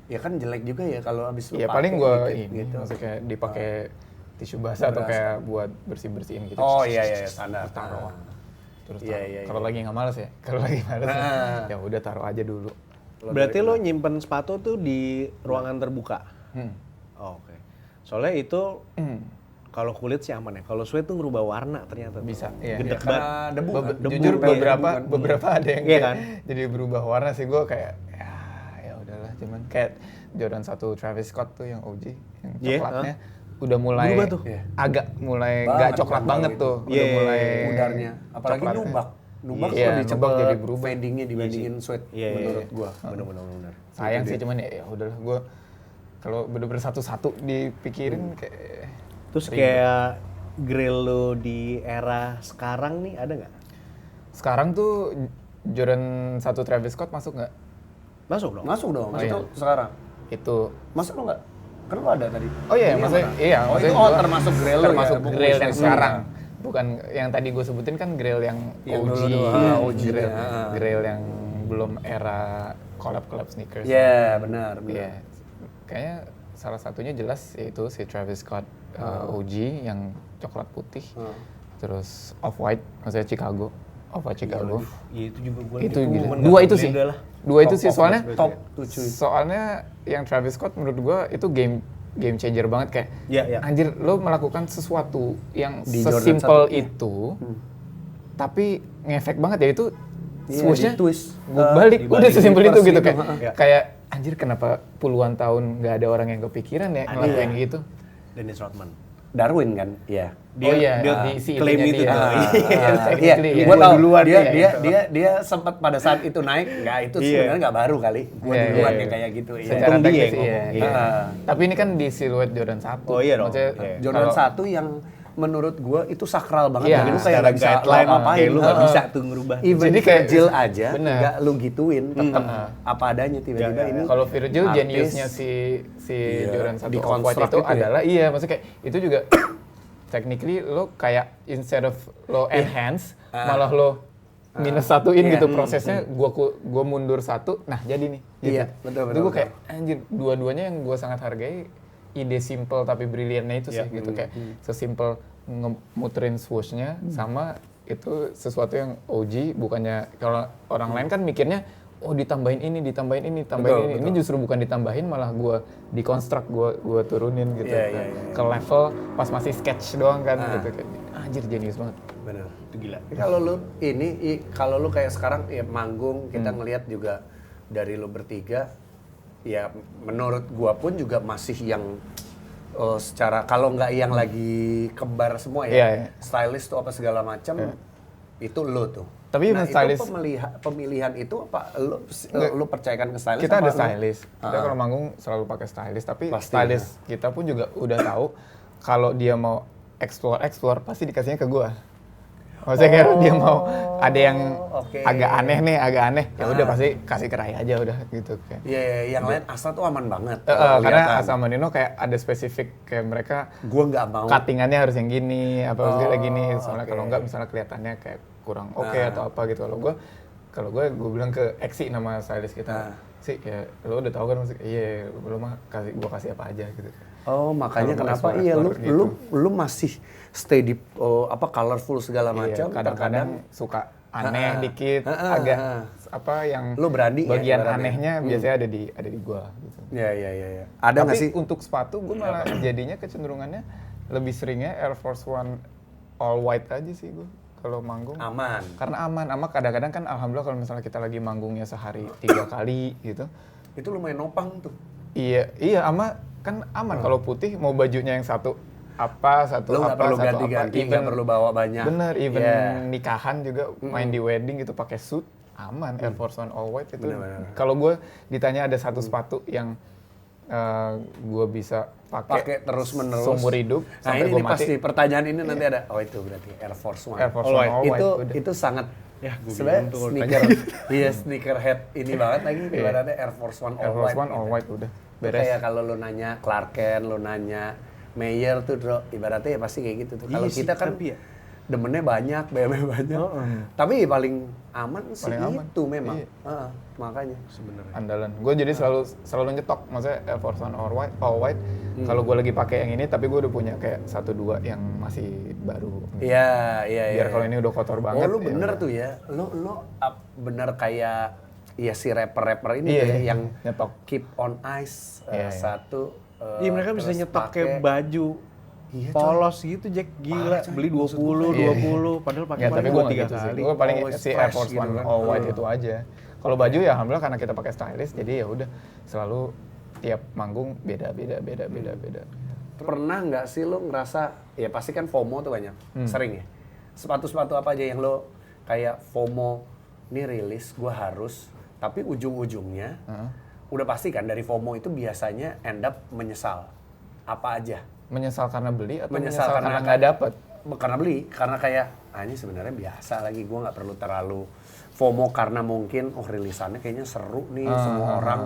A: ya kan jelek juga ya kalau abis lu
C: Ya
A: pakai.
C: paling gue
A: dikit
C: ini,
A: gitu.
C: maksudnya kayak dipakai tisu basah atau kayak buat bersih-bersihin gitu.
A: Oh iya standar.
C: Taruh. Terus
A: Iya,
C: taruh.
A: iya,
C: Kalau lagi nggak males ya, kalau lagi males ya udah taruh aja dulu.
B: Berarti lo nyimpen sepatu tuh di ruangan terbuka? Oh, oke. Soalnya itu kalau kulit sih aman ya. Kalau suede tuh ngerubah warna ternyata. tuh.
C: Bisa, iya.
B: Gedek
A: Karena
B: banget.
A: debu kan.
C: Jujur
A: Debu,
C: beberapa ada yang
B: Iya
C: kayak
B: kan?
C: jadi berubah warna sih, gue kayak ya udahlah, cuman kayak Jordan 1 Travis Scott tuh yang OG yang
B: Iya,
C: coklatnya udah mulai
B: Berubah tuh.
C: agak mulai
A: Banget,
C: nggak coklat
A: banget
C: banget
A: itu.
C: tuh,
B: Iya,
C: udah mulai
A: Udarnya. Apalagi
C: coklat.
A: nubak. Nubak
C: Iya,
A: lebih
C: nubak
A: cepet
C: jadi berubah.
A: fadingnya dibandingin suede
B: Iya, iya,
A: menurut
B: iya.
A: gua.
B: Bener-bener.
C: Sayang sih, cuman ya udahlah, gue kalau bener-bener satu-satu dipikirin kayak
B: Terus kayak grill lo di era sekarang nih ada nggak?
C: sekarang tuh Jordan 1 Travis Scott masuk nggak?
B: Masuk dong.
A: Masuk dong.
C: Oh,
A: Masuk
C: iya.
A: tuh sekarang.
C: Itu
A: Masuk lo nggak? Kan lo ada tadi.
C: oh iya,
A: Ini
C: maksudnya
A: mana?
C: iya,
A: Oh
C: maksudnya
A: itu
C: gua
A: termasuk grill lo
C: termasuk
A: ya?
C: grill yang
A: Bukan
C: sekarang.
A: ya?
C: Bukan yang tadi gue sebutin kan grill yang
A: Yang
C: OG,
A: dulu, OG
C: grill,
A: ya.
C: grill yang belum era collab sneakers.
A: Iya, benar.
C: Iya. Kayaknya salah satunya jelas yaitu si Travis Scott OG yang coklat putih. Terus Off-White, maksudnya Chicago. Off-White Chicago.
B: Iya itu juga gue.
C: Itu gila. Dua itu sih. Dua itu sih soalnya
A: Top tuh cuy.
C: soalnya yang Travis Scott menurut gua itu game changer banget kayak
B: Iya, iya.
C: anjir lo melakukan sesuatu yang
A: Di Jordan
C: sesimpel
A: 1.
C: itu tapi ngefek banget ya itu
A: Iya,
C: swooshnya
A: di-twist.
C: gua balik udah
B: dibalik
C: sesimpel itu
A: reverse
C: gitu
A: gitu,
C: kayak
B: Iya.
C: kayak anjir kenapa puluhan tahun nggak ada orang yang kepikiran ya ngelakuin gitu.
B: Dennis Rodman.
A: Darwin kan? Iya.
B: Dia
C: di si
B: klaim
C: itunya
B: itu
C: dia.
B: tuh.
A: Iya,
C: Technically, ya.
A: gua tahu
B: Duluan
A: dia
B: dia.
A: dia sempat pada saat itu naik, nggak itu
B: Iya.
A: sebenarnya nggak baru kali. Gua
C: Iya,
A: duluan
C: iya.
A: yang kayak gitu. Iya.
C: Secara
B: Untung dia
C: teknis
B: yang
C: iya,
B: ngomong.
C: iya.
A: Ah.
C: Tapi ini kan di siluet Jordan 1.
B: Oh iya dong.
C: Maksudnya
B: Iya.
A: Jordan
C: kalau-
A: 1 yang menurut gua itu sakral banget.
C: Iya.
A: Jadi lu kayak
B: Secara
A: nggak bisa
B: guideline,
A: apa-apain.
B: kayak lu nggak bisa tuh ngerubah.
A: Even
C: Jadi kayak-
A: Virgil aja
C: Bener.
A: nggak lu gituin, tetap apa adanya tiba-tiba
B: Ya, ya,
A: ini.
C: Kalau Virgil
A: artis.
C: geniusnya si
A: Iya,
C: Jordan 1
A: di
C: Off-White
A: construct
C: itu
A: itu ya.
C: adalah iya maksudnya kayak itu juga technically lo kayak instead of lo enhance malah lo minus satuin
A: Iya.
C: gitu prosesnya, gua mundur satu, nah jadi nih. Gitu.
A: Iya, betul.
C: Itu gue kayak anjir, dua-duanya yang gue sangat hargai ide simple tapi briliannya itu sih gitu, kayak sesimpel ngemuterin swoosh-nya sama itu sesuatu yang OG, bukannya kalau orang lain kan mikirnya oh ditambahin ini.
A: Betul.
C: Ini justru bukan ditambahin, malah gue deconstruct, gue turunin gitu
A: Iya.
C: ke level pas masih sketch doang kan gitu, kayak anjir jenius banget.
A: Benar.
B: Itu gila.
A: Kalau lu kayak sekarang ya manggung, kita ngelihat juga dari lu bertiga, ya menurut gua pun juga masih yang secara kalau nggak yang lagi kembar semua ya,
C: Iya.
A: stylist tuh apa segala macam, itu lu tuh.
C: Tapi
A: nah,
C: even stylist,
A: itu pemilihan itu apa lu percayakan ke stylist?
C: kita
A: apa
C: ada
A: lu?
C: stylist. Kita kalau manggung selalu pakai stylist, tapi
A: Pasti,
C: stylist kita pun juga udah tahu kalau dia mau explore pasti dikasihnya ke gua. Maksudnya kayak dia mau ada yang agak aneh, ya udah pasti kasih ke Rai aja udah gitu kayak.
A: Iya, yang lain Astra tuh aman banget.
C: Karena Asa sama Nino kayak ada spesifik kayak mereka
A: Gua nggak mau.
C: cuttingannya harus yang gini, apa harus kayak gini. Soalnya kalau nggak misalnya kelihatannya kayak kurang oke atau apa gitu. Kalau gue bilang ke Exi, nama stylist kita, sih ya lo udah tahu kan maksudnya, iya lo mah gue kasih apa aja gitu.
A: Oh, makanya
C: Kalau
A: kenapa
C: explore gitu.
A: lu masih stay di colorful segala macam.
C: Iya, kadang-kadang suka aneh dikit, agak apa yang
A: Lu berani ya,
C: bagian
A: ibaratnya?
C: anehnya biasanya ada di gua gitu.
A: Iya. Ada nggak
C: Tapi
A: sih?
C: untuk sepatu gue malah jadinya kecenderungannya lebih seringnya Air Force One all white aja sih gue kalau manggung.
A: Aman.
C: Karena aman. Kadang-kadang kan alhamdulillah kalau misalnya kita lagi manggungnya sehari 3 kali gitu.
A: Itu lumayan nopang tuh.
C: Iya kan aman kalau putih mau bajunya yang satu
A: Lu nggak perlu ganti-ganti, nggak perlu bawa banyak.
C: Bener, even
A: Yeah.
C: nikahan juga main di wedding gitu pakai suit aman. Air Force One all white itu.
A: Bener.
C: Kalau gue ditanya ada satu sepatu yang gue bisa pakai
A: terus menerus
C: seumur hidup
A: Nah
C: sampai
A: ini
C: gue
A: nih
C: mati.
A: pasti pertanyaan ini nanti ada. Oh itu berarti Air Force One.
C: Air Force One all white. Udah.
A: Itu sangat
B: Ya, gua
A: sebenarnya
B: bingung tuh kalau
A: sneaker. Iya sneakerhead ini banget lagi. Ibaratnya Air Force One
C: Air
A: all
C: Force
A: white.
C: One all white udah
A: Itu
C: beres.
A: kayak kalau lu nanya Clark Kent, lu nanya Mayer tuh, ibaratnya ya pasti kayak gitu tuh. Kalau
B: Iya sih,
A: kita kan
B: tapi ya.
A: demennya banyak, BMW banyak. Tapi paling aman sih
C: Paling aman.
A: itu memang.
C: Iya.
A: Makanya.
B: Sebenarnya.
C: Andalan. Gue jadi selalu nyetok, maksudnya Air Force One all white. Kalau gue lagi pakai yang ini, tapi gue udah punya kayak 1-2 yang masih baru.
A: Iya.
C: Biar kalau ini udah kotor banget.
A: Oh lu bener
C: ya
A: tuh ya. Lu bener kayak ya si rapper ini
C: Iya,
A: ya,
C: iya.
A: yang
C: Nyetok.
A: Keep on Ice
C: Iya.
A: satu.
B: Iya mereka bisa
A: terus
B: nyetok
A: pakai-
B: kayak baju
A: Iya, coy.
B: polos gitu Jack, gila. Beli 20,
C: Iya.
B: 20, padahal pakai
C: Ya, tapi gue nggak
B: 3
C: gitu sih.
B: kali.
C: Gue paling
A: Always
C: si Air
A: fresh
C: Force
A: gitu
C: One
A: kan.
C: all white itu aja. Kalau baju ya alhamdulillah karena kita pakai stylist, jadi ya udah selalu tiap manggung beda.
A: Pernah nggak sih lu ngerasa, ya pasti kan FOMO tuh banyak, sering ya. Sepatu-sepatu apa aja yang lo kayak FOMO, nih rilis gue harus, tapi ujung-ujungnya udah pasti kan dari FOMO itu biasanya end up menyesal. Apa aja?
C: Menyesal karena beli atau
A: Menyesal
C: menyesal karena
A: karena-
C: nggak dapet?
A: Karena beli, karena kayak ini sebenarnya biasa lagi, gue nggak perlu terlalu FOMO karena mungkin rilisannya kayaknya seru nih, semua orang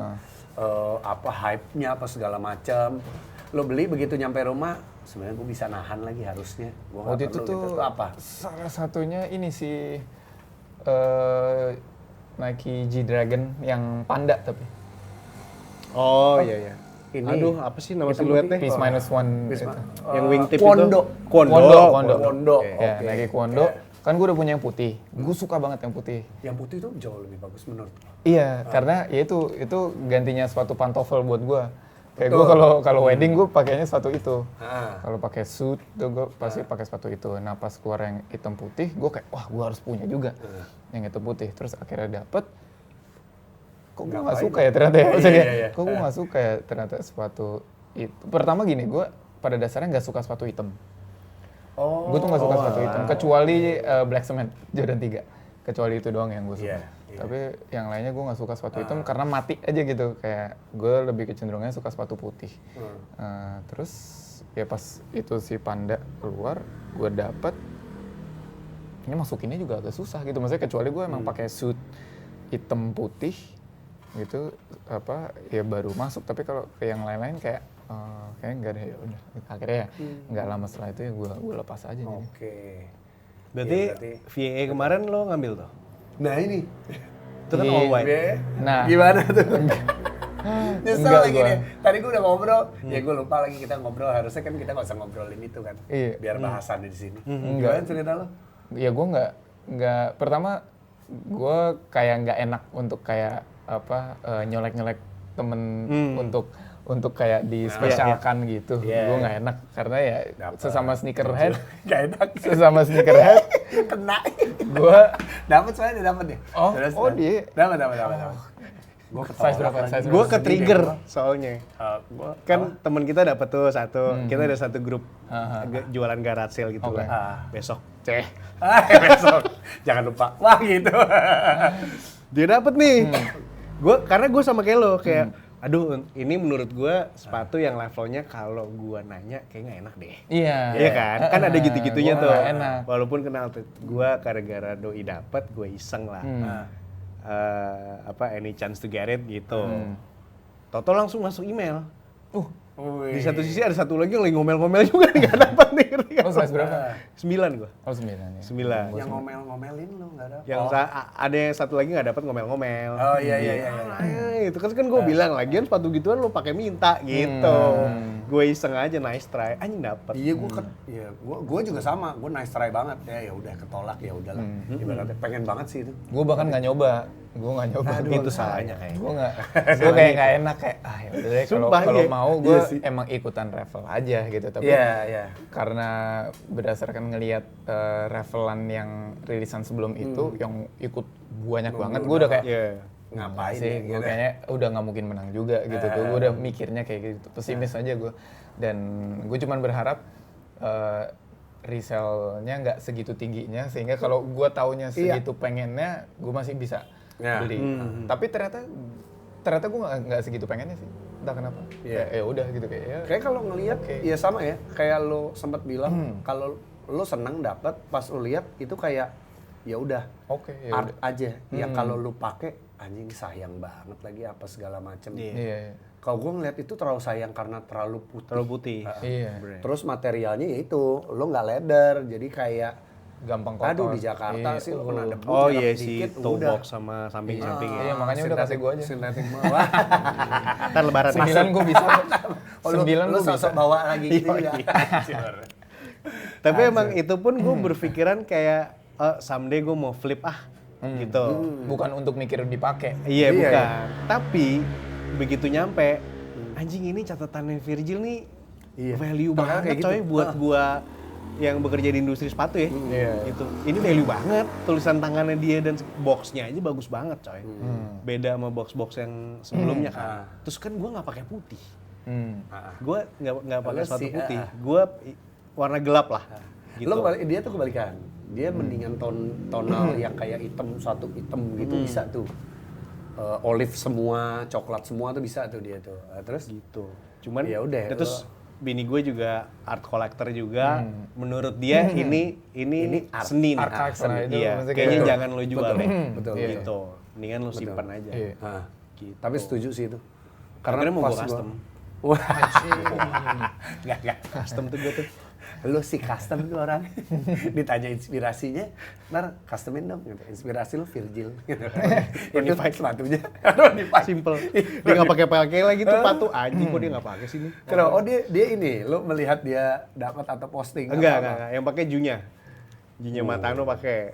A: apa hype-nya apa segala macam. Lo beli begitu nyampe rumah, sebenarnya gue bisa nahan lagi harusnya. Gue nggak
C: Waktu
A: perlu
C: itu tuh
A: gitu. Itu apa?
C: salah satunya ini sih Nike G-Dragon yang panda tapi.
B: Oh iya.
A: Ini.
B: Aduh, apa sih nama
A: Hitam
B: siluetnya?
C: Piece minus one
A: Piece
C: itu.
B: Yang wingtip
A: Kwondo.
B: itu?
A: Kwondo.
C: Ya,
A: Oke.
C: Nike Kwondo. Kan gue udah punya yang putih. Gue suka banget yang putih.
A: Yang putih itu jauh lebih bagus menurut gue.
C: Iya, karena ya itu gantinya sepatu pantofel buat gue. Kayak gue kalau wedding gue pakainya sepatu itu. Kalau pakai suit tuh gue pasti pakai sepatu itu. Nah pas keluar yang hitam putih, gue kayak wah gue harus punya juga yang hitam putih. Terus akhirnya dapet. Kok gue nggak suka ya ternyata ya? Maksudnya,
A: Iya.
C: kok gue nggak suka ya ternyata sepatu itu. Pertama gini, gue pada dasarnya nggak suka sepatu hitam.
A: Oh.
C: Gue tuh nggak suka sepatu hitam, kecuali Black Cement Jordan 3. Kecuali itu doang yang gue suka.
A: Iya.
C: Tapi yang lainnya gue nggak suka sepatu hitam karena mati aja gitu. Kayak gue lebih kecenderungannya suka sepatu putih. Terus ya pas itu si Panda keluar, gue dapet. Ini masukinnya juga agak susah gitu. Maksudnya kecuali gue emang pakai suit hitam putih gitu apa ya baru masuk. Tapi kalau ke yang lain-lain kayak kayaknya nggak ada ya udah. Akhirnya ya nggak lama setelah itu ya gue lepas aja jadi.
A: Oke.
B: Berarti
A: Iya,
B: VAA kemarin lo ngambil tuh?
A: Nah ini.
B: Itu kan all white.
C: Nah.
A: Gimana tuh? Nyesel
C: Enggak
A: lagi
C: gua.
A: nih. Tadi gue udah ngobrol, ya gue lupa lagi kita ngobrol. Harusnya kan kita nggak usah ngobrolin itu kan.
C: Iya.
A: Biar bahasannya di sini.
C: Enggak.
A: Gimana cerita lo?
C: Ya gue nggak pertama gue kayak nggak enak untuk kayak apa nyolek-nyolek temen untuk kayak dispesialkan gitu.
A: Iya.
C: Gue nggak enak karena ya
A: Dapet.
C: sesama sneakerhead,
A: Gak enak.
C: sesama sneakerhead,
A: Kena.
C: gue
A: Dapat soalnya dapat deh.
C: Oh, oh, dia.
A: Dapat. Gue
C: Size berapa? Size
B: Gue
C: berapa?
B: ke trigger soalnya.
A: Gua
B: Kan teman kita dapat tuh satu, kita ada satu grup jualan garage sale gitu
C: Oke.
B: lah. Besok,
A: besok. Jangan lupa. Wah gitu.
B: dia dapat nih. Karena gue sama kayak lo, kayak aduh ini menurut gue sepatu yang levelnya kalau gue nanya kayak nggak enak deh.
C: Iya.
B: Iya kan? Kan ada gitu-gitunya
C: Gua
B: tuh.
C: nggak enak.
B: Walaupun kenal tuh, gue gara-gara doi dapet, gue iseng lah. Any chance to get it gitu. Toto langsung masuk email. Di satu sisi ada satu lagi yang lagi ngomel-ngomel juga nggak dapat nih.
C: Oh, size berapa?
B: 9 gue.
C: Oh, 9 ya.
B: 9.
A: Yang ngomel-ngomelin lo nggak ada.
B: Yang ada yang satu lagi nggak dapat ngomel-ngomel.
A: Oh iya.
B: Itu kan gue bilang lagian sepatu gituan lo pakai minta gitu. Gue iseng aja nice try, anjing dapet.
A: Iya gue juga sama. Gue nice try banget ya udah ketolak ya udahlah. Ibaratnya pengen banget sih itu.
C: Gue bahkan nggak nyoba. Gue nggak nyoba.
B: Itu salahnya kayaknya.
C: Gue kayak nggak enak kayak ya udah deh
B: Sumpah,
C: kalau
B: iya.
C: mau gue
A: Iya sih.
C: emang ikutan raffle aja gitu tapi
A: Iya.
C: karena berdasarkan ngelihat rafflean yang rilisan sebelum itu yang ikut banyak banget gue udah kayak
B: Iya.
A: Ngapain
C: sih
A: ya,
C: gue
A: gitu.
C: kayaknya udah nggak mungkin menang juga gitu tuh gue udah mikirnya kayak gitu pesimis aja gue dan gue cuman berharap resell-nya nggak segitu tingginya sehingga kalau gue taunya segitu pengennya gue masih bisa beli tapi ternyata gue nggak segitu pengennya sih entah kenapa ya udah gitu kayak ya
A: Kayak kalau ngelihat ya sama ya. Kayak lo sempat bilang kalau lo seneng dapet pas lo lihat itu kayak ya udah
C: oke ya
A: art
C: udah.
A: aja. Yang kalau lo pakai anjing sayang banget lagi apa segala macem.
C: Iya.
A: Kalau gue ngeliat itu terlalu sayang karena terlalu putih.
B: Terlalu putih.
C: Iya.
A: Terus materialnya ya itu lo nggak leather jadi kayak
C: Gampang kotor.
A: aduh di Jakarta sih lo kena debu.
B: Oh
A: nyelap
B: iya sih,
A: dikit,
B: toe
A: udah.
B: box sama samping-sampingnya.
C: Iya, makanya udah kasih gua aja.
A: Sintetik bawah.
B: Ntar lebaran
C: 9 gue bisa.
A: Oh, lu
C: 9 gue bisa.
A: sosok bawa lagi gitu ya.
B: Tapi emang itu pun gue berpikiran kayak someday gue mau flip gitu.
C: Bukan untuk mikir dipakai.
B: Iya
A: Iya,
B: bukan. Tapi begitu nyampe, anjing ini catatannya Virgil nih value banget
A: kayak
B: coy
A: gitu.
B: buat gua yang bekerja di industri sepatu ya. Gitu. Ini value banget. Tulisan tangannya dia dan boxnya aja bagus banget coy. Beda sama box-box yang sebelumnya kan. Terus kan gua nggak pakai putih. Gua nggak pakai
A: Lu
B: sepatu
A: sih,
B: putih. Gua warna gelap lah. Gitu.
A: Lo dia tuh kebalikan. Dia mendingan tonal yang kayak hitam satu hitam gitu bisa tuh. Olive semua, coklat semua tuh bisa tuh dia tuh. Terus
B: gitu. Cuman
A: ya udah.
B: terus bini gue juga art collector juga. Menurut dia ini
A: art.
B: seni nih.
C: Art collector,
B: Seni.
C: itu
B: Iya.
C: maksudnya
B: Kayaknya
C: kayak-
B: jangan lo jual deh.
A: Betul.
B: Gitu. Mendingan lo simpan aja.
C: Iya.
B: Gitu.
A: Tapi setuju sih itu.
B: Karena mau
A: pas
B: gue custom.
A: Wah, Gak.
B: Custom tuh gue tuh.
A: Lu sih custom tuh orang. Ditanya inspirasinya, ntar customin dong. Gitu. Inspirasi lu Virgil. Gitu. Itu sepatunya.
B: Simple. Dia nggak pakai lagi tuh sepatu anjing kok dia nggak pakai sini.
A: Kenapa? Oh dia ini, lu melihat dia dapat atau posting?
B: Enggak.
A: apa-apa?
B: Yang pakai Junya. Junya Matano pakai.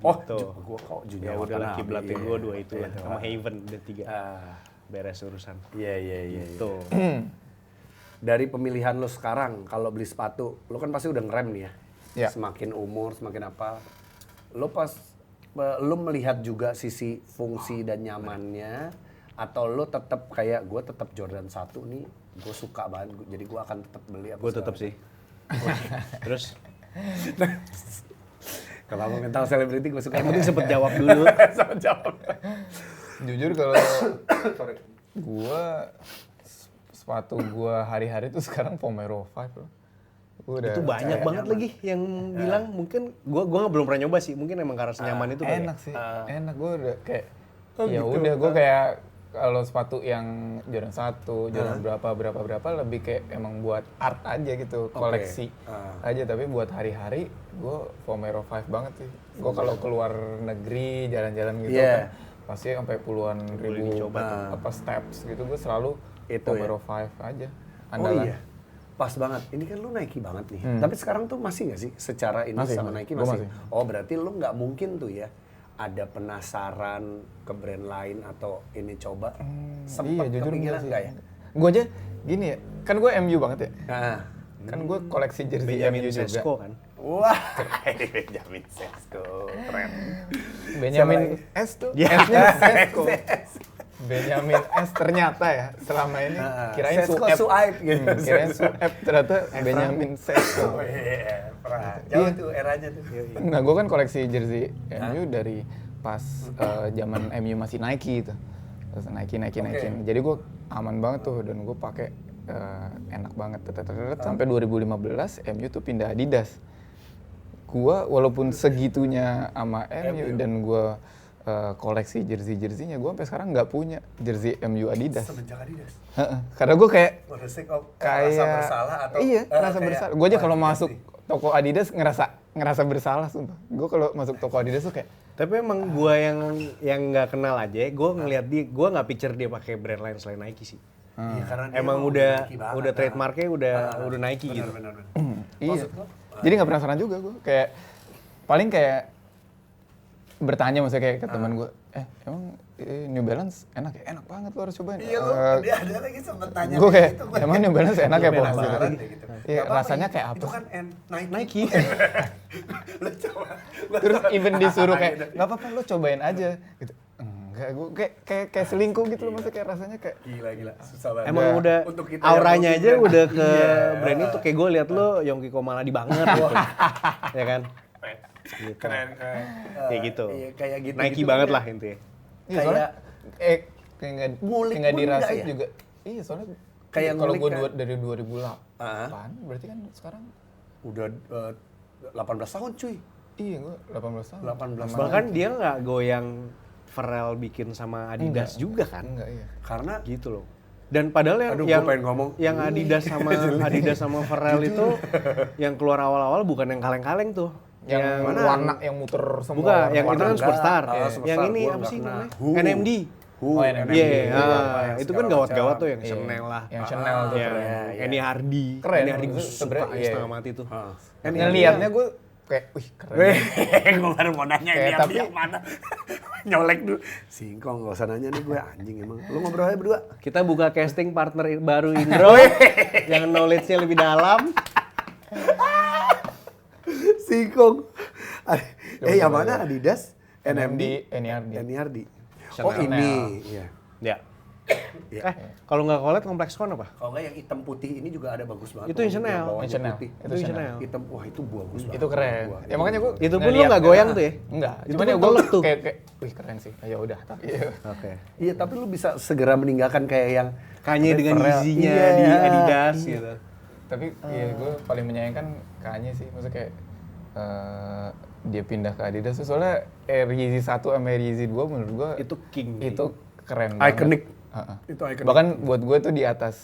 A: Oh,
B: Gitu.
A: gua kok juga
B: Ya udahlah kiblatnya gue dua itu
A: Iya.
B: lah. Sama Haven udah 3.
A: Ah,
B: Beres urusan.
A: iya.
B: Tuh.
A: Dari pemilihan lo sekarang, kalau beli sepatu, lo kan pasti udah ngerem nih ya.
C: Iya.
A: Semakin umur, semakin apa. Lo melihat juga sisi fungsi dan nyamannya, atau lo tetap kayak gue tetap Jordan 1 nih, gue suka banget, jadi gue akan tetap beli.
B: Gue tetap sih. Terus
A: Kalau sama mental celebrity gue suka.
B: yang penting sempet jawab dulu.
A: Sama jawab.
C: Jujur kalau gua sepatu gua hari-hari tuh sekarang Vomero 5 loh. Gua udah
B: Itu banyak banget lagi yang bilang mungkin gua belum pernah nyoba sih. Mungkin emang karena senyaman itu kali ya.
C: enak sih. Enak gua udah kayak ya udah gua kayak kalau sepatu yang Jordan 1, Jordan berapa lebih kayak emang buat art aja gitu, koleksi aja. Tapi buat hari-hari gue Vomero 5 banget sih. Gue kalau keluar negeri jalan-jalan gitu kan pasti sampai puluhan ribu steps gitu, gue selalu Vomero 5 aja andalan.
A: Oh iya, pas banget. Ini kan lu Nike banget nih. Tapi sekarang tuh masih nggak sih secara ini
C: Masih,
A: sama
C: masih.
A: Nike
C: Gua
A: masih?
C: masih.
A: Oh berarti lu nggak mungkin tuh ya ada penasaran ke brand lain atau ini coba? Sempet
C: Iya, jujur
A: kepikiran
C: sih.
A: nggak ya?
C: Gue aja gini ya, kan gue MU banget ya.
A: Nah.
C: Kan gue koleksi jersey
B: Benjamin
C: MU juga.
B: Sesko kan.
A: Wah, Benjamin Sesko, keren.
C: Benjamin S tuh, S-nya Sesko. Benjamin S ternyata ya, selama ini kirain
A: Sesko
C: Sueb.
A: Suaib gitu.
C: Kirain Sueb, ternyata Benjamin Sesko.
A: Oh iya, pernah. Jauh tuh eranya tuh.
C: Nah, gue kan koleksi jersey MU dari pas zaman MU masih Nike itu. Terus Nike. Jadi gue aman banget tuh dan gue pakai enak banget. Sampai 2015 MU tuh pindah Adidas. Gua walaupun segitunya sama MU dan gua koleksi jersey-jerseynya, gua sampai sekarang nggak punya jersey MU Adidas.
A: Semenjak Adidas.
C: Karena gua kayak
A: For the sake of
C: kayak
A: rasa bersalah atau
C: iya, rasa
A: kayak,
C: bersalah. Gua aja kalau
A: wah,
C: masuk toko Adidas ngerasa bersalah sumpah. Gua kalau masuk toko Adidas tuh kayak
B: Tapi emang gua yang nggak kenal aja, gua ngelihat dia, gua nggak picture dia pakai brand lain selain Nike sih.
A: Iya, karena dia
B: Emang
A: mau
B: udah
A: Nike banget,
B: udah trademarknya udah Nike gitu.
A: Benar.
C: iya. Jadi nggak penasaran juga gue. Kayak paling kayak bertanya maksudnya kayak ke teman gue, emang New Balance enak ya? Enak banget, lo harus cobain.
A: Iya dia ada lagi sempet tanya
C: Gue kayak,
A: gitu.
C: emang New Balance enak ya, Bos?
A: Penasaran deh gitu.
C: Iya,
A: Gak apa-apa,
C: rasanya kayak apa?
A: Itu kan Nike.
B: Nike.
A: Lu coba.
C: Terus even disuruh kayak, nggak apa-apa lo cobain aja. Gitu. Enggak, gue kayak selingkuh gitu loh, maksudnya kayak rasanya kayak
A: Gila, susah banget.
B: Emang udah
A: Untuk kita
B: auranya
A: yang
B: aja
A: brand.
B: udah ke
A: Iya.
B: brand itu. Kayak gue liat lo Yongki Komaladi banget gitu. Ya kan? Gitu.
A: Keren.
B: Kayak gitu.
A: Iya, kayak gitu.
B: Nike banget lah intinya.
C: iya, soalnya kayak
A: ngulik
C: nggak
A: pun
C: dirasa
A: enggak ya?
C: juga. Iya, soalnya
A: Kayak
C: kalau
A: ngulik
C: gue
A: kan?
C: dari 2008, berarti kan sekarang
A: Udah 18 tahun cuy.
C: iya gue 18 tahun.
A: 18
B: Bahkan dia nggak goyang Pharrell bikin sama Adidas juga kan?
C: Enggak, iya.
B: Karena gitu loh. Dan padahal
A: Aduh,
B: yang
A: gua pengen ngomong.
B: yang Adidas sama Pharrell itu yang keluar awal-awal bukan yang kaleng-kaleng tuh.
C: Yang warna yang muter semua.
B: Bukan, yang itu kan
A: enggak.
B: Superstar.
A: Superstar,
B: Yang ini
A: gua
B: apa
A: nggak
B: sih
A: kenal.
B: namanya? NMD.
C: Oh, NMD.
B: Iya,
A: yang
B: itu kan
A: segala
B: gawat-gawat
A: macam.
B: tuh yang
C: Iya.
B: Chanel lah.
C: Yang Chanel tuh
B: Yang
C: keren.
B: Annie Hardy.
C: Keren,
B: Annie Hardy gue
C: itu
B: suka
C: sebenarnya, iya.
B: setengah mati tuh.
C: Ngeliatnya gue kayak, wih keren.
A: Gue baru mau nanya
C: Kayak
A: ini
C: tapi-
A: yang mana. Nyolek dulu. Singkong, gak usah nanya nih gue anjing emang. Lu ngobrol aja berdua.
B: Kita buka casting partner baru Indro yang knowledge-nya lebih dalam.
A: Singkong. Yang mana Adidas? NMD?
C: NERD.
A: NERD.
B: Chanel.
A: Oh ini. Iya.
B: Ya.
A: Iya.
B: Kalau nggak collab kompleks kon apa?
A: Kalau nggak yang hitam putih ini juga ada bagus banget.
B: Itu yang Chanel.
A: bawahnya
C: Yang Chanel.
A: putih.
C: Itu
B: Chanel.
A: Hitam, wah itu bagus banget.
C: Itu keren.
A: Gua.
C: Ya makanya gue
B: Itu pun lu nggak goyang tuh ya?
C: Enggak,
B: Itu
C: cuman
B: kan
C: ya gue
B: telek tuh.
C: kayak, wih keren sih. Ya udah, tapi
B: Oke.
A: Iya, tapi lu bisa segera meninggalkan kayak yang
B: Kanye dengan
A: Pharrell.
B: Yeezy-nya
A: Iya.
B: di Adidas gitu.
C: tapi ya gue paling menyayangkan Kanye sih, maksudnya kayak dia pindah ke Adidas tuh soalnya Air Yeezy 1 sama Air Yeezy 2 menurut gue
B: Itu king.
C: itu keren
A: Iconic.
C: banget.
A: Itu iconic.
C: Bahkan buat gue tuh di atas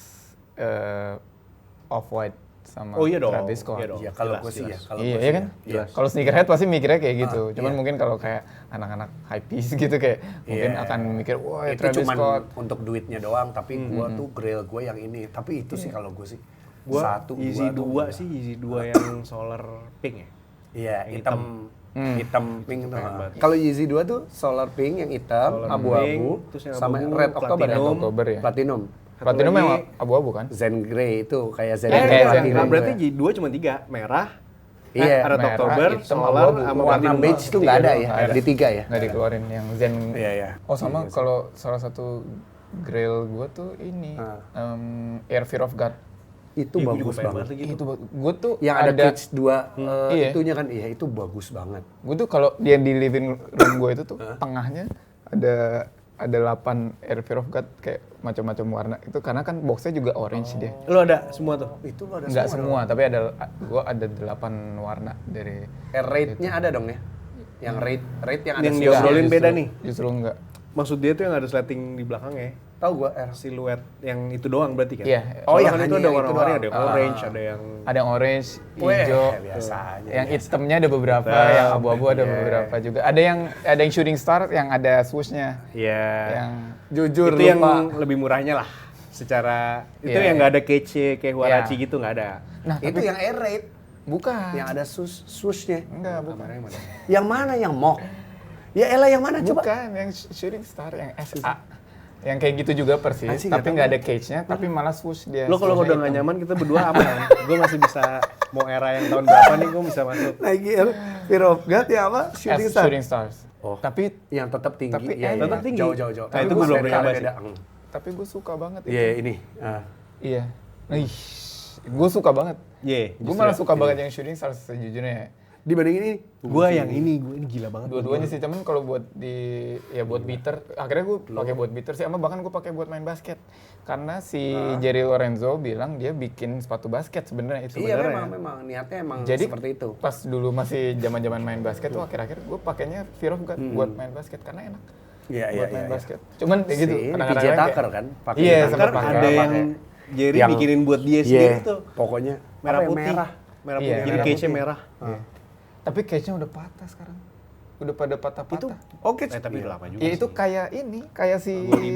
C: Off-White sama
B: Oh iya dong.
C: Travis Scott.
B: Iya dong.
A: Iya, kalau
B: Jelas,
A: gue sih ya.
B: jelas.
A: Kalau
C: Iya,
A: gua
C: iya
A: sih
C: kan?
A: ya. Iya.
C: Kalau sneakerhead pasti mikirnya kayak gitu. Cuman
A: iya.
C: mungkin kalau kayak anak-anak hypebeast gitu kayak mungkin
A: Iya.
C: akan mikir, wah
A: Itu
C: Travis
A: cuman
C: Scott.
A: untuk duitnya doang, tapi gua tuh grail gua yang ini. Tapi itu sih kalau gua sih.
B: Gua
A: Satu,
B: Yeezy
A: dua
B: 2 sih, Yeezy 2 yang solar pink ya.
A: Iya, hitam. Hitam pink tuh.
B: banget.
A: Kalau Yeezy 2 tuh solar pink yang hitam,
B: Solar
A: abu-abu,
B: pink, terus yang
A: sama
B: abu-abu,
A: red October ya?
B: platinum.
C: Oktober ya.
A: Platinum.
C: Platinum
B: lagi-
C: memang abu-abu kan?
A: Zen Grey itu kayak Zen
C: kayak
A: Grey
C: Zen
A: platinum
C: Grey.
B: berarti
A: tuh ya.
B: Yeezy 2 cuma 3, merah,
A: Iya,
B: Red
C: merah,
B: October,
C: hitam,
B: solar,
C: abu-abu.
B: sama
A: warna
B: platinum.
A: beige tuh nggak ada ya,
C: Nggak ada.
A: di 3 ya.
C: Nggak dikeluarin yang Zen.
A: Iya, iya.
C: Oh sama kalau salah satu grail gue tuh ini Air Fear of God.
A: Itu
B: Iya, gua
A: bagus
B: juga pengen
A: banget.
B: banget gitu.
C: Itu gue tuh
A: Yang ada cage 2
C: Iya.
A: itunya kan, iya itu bagus banget.
C: Gue tuh kalau dia di living room gue itu tuh tengahnya ada 8 Air Fear of God kayak macam-macam warna itu karena kan boxnya juga orange dia.
B: Lo ada semua tuh?
A: Itu ada
C: Enggak semua, tapi gue ada 8 warna dari
A: rate-nya ada dong ya? Yang rate yang ada
B: Yang
A: semua.
B: diobrolin beda nih.
C: Justru enggak.
B: maksud dia tuh yang ada sleting di belakangnya.
A: Tahu gua R.
B: Siluet yang itu doang berarti kan?
C: Iya.
A: Oh,
B: Soalnya
A: yang
B: kan itu
A: hanya
B: ada
A: yang itu
B: warna-warni,
A: doang.
B: ada yang orange, ada yang
C: Ada yang orange,
A: Weh,
C: hijau,
A: biasa aja.
C: yang hitamnya ada beberapa, yang abu-abu ada beberapa juga. Ada yang shooting star yang ada swoosh-nya.
B: Iya.
C: Yang
A: Jujur
B: Itu yang
A: lupa.
B: lebih murahnya lah. Secara itu
C: Iya,
B: yang
C: iya.
B: nggak ada kece kayak Huarachi
C: Iya.
B: gitu nggak ada.
C: nah,
A: Itu
C: tapi
A: yang air raid,
C: bukan.
A: yang ada swoosh-nya.
C: Enggak, bukan.
B: Kamarnya mana?
A: Yang mana yang mock? Ya elah yang mana coba?
C: Bukan, yang shooting star yang SA. Yang kayak gitu juga persis,
A: Anjing,
C: tapi
A: nggak
C: nggak
A: tahu.
C: ada cage-nya, tapi malah swoosh dia.
B: Lo kalau
C: swoosh-nya
B: udah nggak
C: hitam.
B: nyaman kita berdua aman. Gue masih bisa mau era yang tahun berapa nih gue bisa masuk.
A: Nike Air Fear of God ya apa? Shooting
C: S
A: Star.
C: Shooting Stars.
A: Oh.
C: Tapi
A: Yang tetap tinggi.
C: Tapi
A: Iya, iya.
B: tetap tinggi.
A: Jauh.
B: Nah, itu gua belum pernah nyoba sih.
C: tapi gue suka banget itu.
A: Iya, ini.
C: Iya. Ih, gue suka banget.
B: Iya.
C: Gue malah suka banget yang shooting stars sejujurnya.
A: Dibanding ini,
B: Gue yang ini, gue ini gila banget.
C: Dua-duanya sih, cuman kalau buat buat beater, akhirnya gue pakai buat beater sih, sama bahkan gue pakai buat main basket. Karena si Jerry Lorenzo bilang dia bikin sepatu basket sebenarnya itu.
A: iya
C: Sebenarnya.
A: memang niatnya emang
C: Jadi
A: seperti itu.
C: pas dulu masih zaman-zaman main basket tuh akhir-akhir gue pakainya Fear of God buat main basket karena enak.
A: Iya,
C: buat main basket. Cuman kayak gitu.
A: Si
C: kadang-kadang
A: PJ
C: kayak-
A: Tucker kan, pakai
C: Iya,
A: Tucker
C: sempat
B: Kan
C: pakai.
B: ada yang
A: pakai.
B: Jerry
A: Yang-
B: bikinin buat dia
A: Iya,
B: sendiri tuh.
A: pokoknya
B: Merah
A: apa ya,
B: putih.
A: merah.
B: Merah
C: Iya,
B: putih. Jadi
C: merah
B: case-nya
C: putih.
B: merah.
C: Iya. Tapi cage-nya udah patah sekarang. Udah pada patah-patah.
A: Oke,
B: Tapi udah lama juga
C: Ya itu
B: sih.
C: kayak ini, kayak si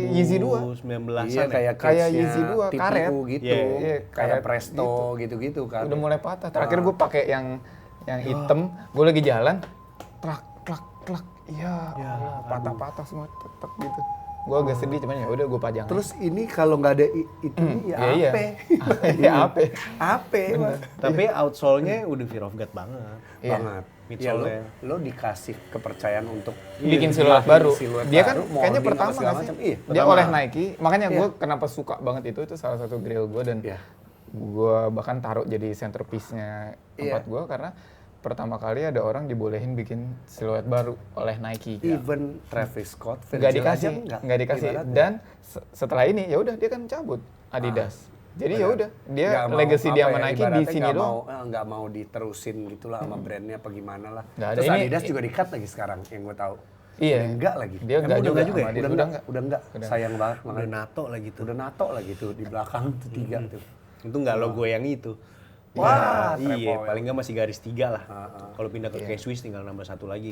C: Yeezy 2.
B: 2019-an
A: iya
B: ya?
A: kayak
C: Kayak
A: case-nya
C: Yeezy 2,
A: TPU
C: karet.
A: gitu.
B: Iya.
C: Iya,
A: Kayak
C: karet
A: Presto gitu-gitu kan.
C: Udah mulai patah. Terakhir gue pakai yang hitam, gue lagi jalan, klak. Iya, Allah, patah-patah semua, tetep gitu. Gue agak sedih, cuman ya udah gue pajang.
A: Terus ini kalau nggak ada itu ya
C: iya.
A: ape.
C: Iya, apa?
A: Ape, Mas.
B: Tapi outsole-nya udah Fear of God banget.
C: Iya.
A: Banget. Ya
B: Midsole-nya.
A: lo dikasih kepercayaan untuk
C: Bikin siluet baru.
A: siluet
C: Dia kan
A: baru,
C: kayaknya
A: molding
C: pertama
A: apa segala
C: nggak sih?
A: macam. Iya,
C: Dia
A: pertama.
C: oleh Nike. Makanya gue
A: Iya.
C: kenapa suka banget itu salah satu grill gue dan
A: Iya.
C: gue bahkan taruh jadi centerpiece-nya tempat
A: Iya.
C: gue karena pertama kali ada orang dibolehin bikin siluet baru oleh Nike.
A: Even Travis Scott,
C: Nggak
A: Virgil
C: dikasih,
A: aja
C: nggak dikasih.
A: Ibaratnya.
C: Dan setelah ini ya udah dia kan cabut Adidas. Jadi ya udah dia
A: Nggak mau,
C: legacy dia
A: apa
C: sama
A: ya,
C: Nike di
A: ibaratnya
C: sini
A: nggak
C: doang.
A: mau, nggak mau diterusin gitulah sama brandnya apa gimana lah.
C: Nggak ada.
A: Terus
C: Ini-
A: Adidas juga di-cut lagi sekarang yang gue tahu.
C: Iya.
A: Enggak lagi.
C: Dia
A: Emang
C: nggak
A: udah
C: juga
A: nggak
C: sama Adidas.
A: Udah
C: Udah
A: enggak. Udah enggak.
C: Udah.
A: Sayang banget
B: Udah
A: makanya.
B: nato lah gitu.
A: Udah nato lagi tuh di belakang tuh tiga tuh.
B: Itu nggak logo yang itu.
A: Wah,
B: iya,
A: trefoil.
B: paling nggak masih garis 3 lah. Kalau pindah ke K-Swiss tinggal nambah 1 lagi.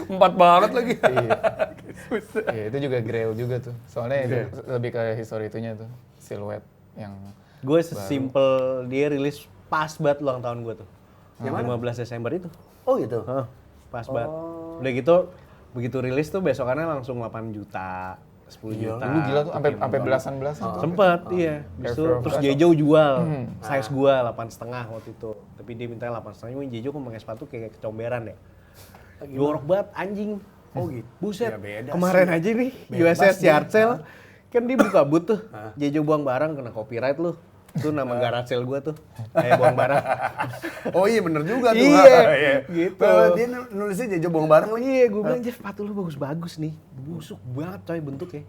A: Empat banget lagi.
C: Iya. Iya, itu juga grail juga tuh. Soalnya itu lebih ke history itunya tuh, siluet yang
B: Gue sesimpel dia rilis pas banget ulang tahun gue tuh. Yang 15 Desember itu.
A: Oh gitu.
B: Hah, pas banget. Udah gitu, begitu rilis tuh besokannya langsung 8 juta, 10 juta.
C: lu gila tuh sampai belasan-belasan tuh.
B: Sempet, iya. Habis itu, terus Jejo jual, size gua 8,5 waktu itu. Tapi dia mintanya 8,5, cuma Jejo kan pakai sepatu kayak kecomberan ya. Jorok banget, anjing.
A: Oh gitu.
B: Buset,
A: Ya beda
B: kemarin
A: sih.
B: aja nih,
A: Bebas
B: USS
A: dia.
B: yard sale, kan dia buka boot tuh. Jejo buang barang, kena copyright lu. Itu nama garage sale gua tuh, kayak buang barang.
A: Oh iya bener juga tuh.
B: Iya, gitu.
A: Dia nulisnya Jejo buang bareng lagi.
B: Iya, gue bilang, Jeff, sepatu lu bagus-bagus nih. Busuk banget coy bentuknya.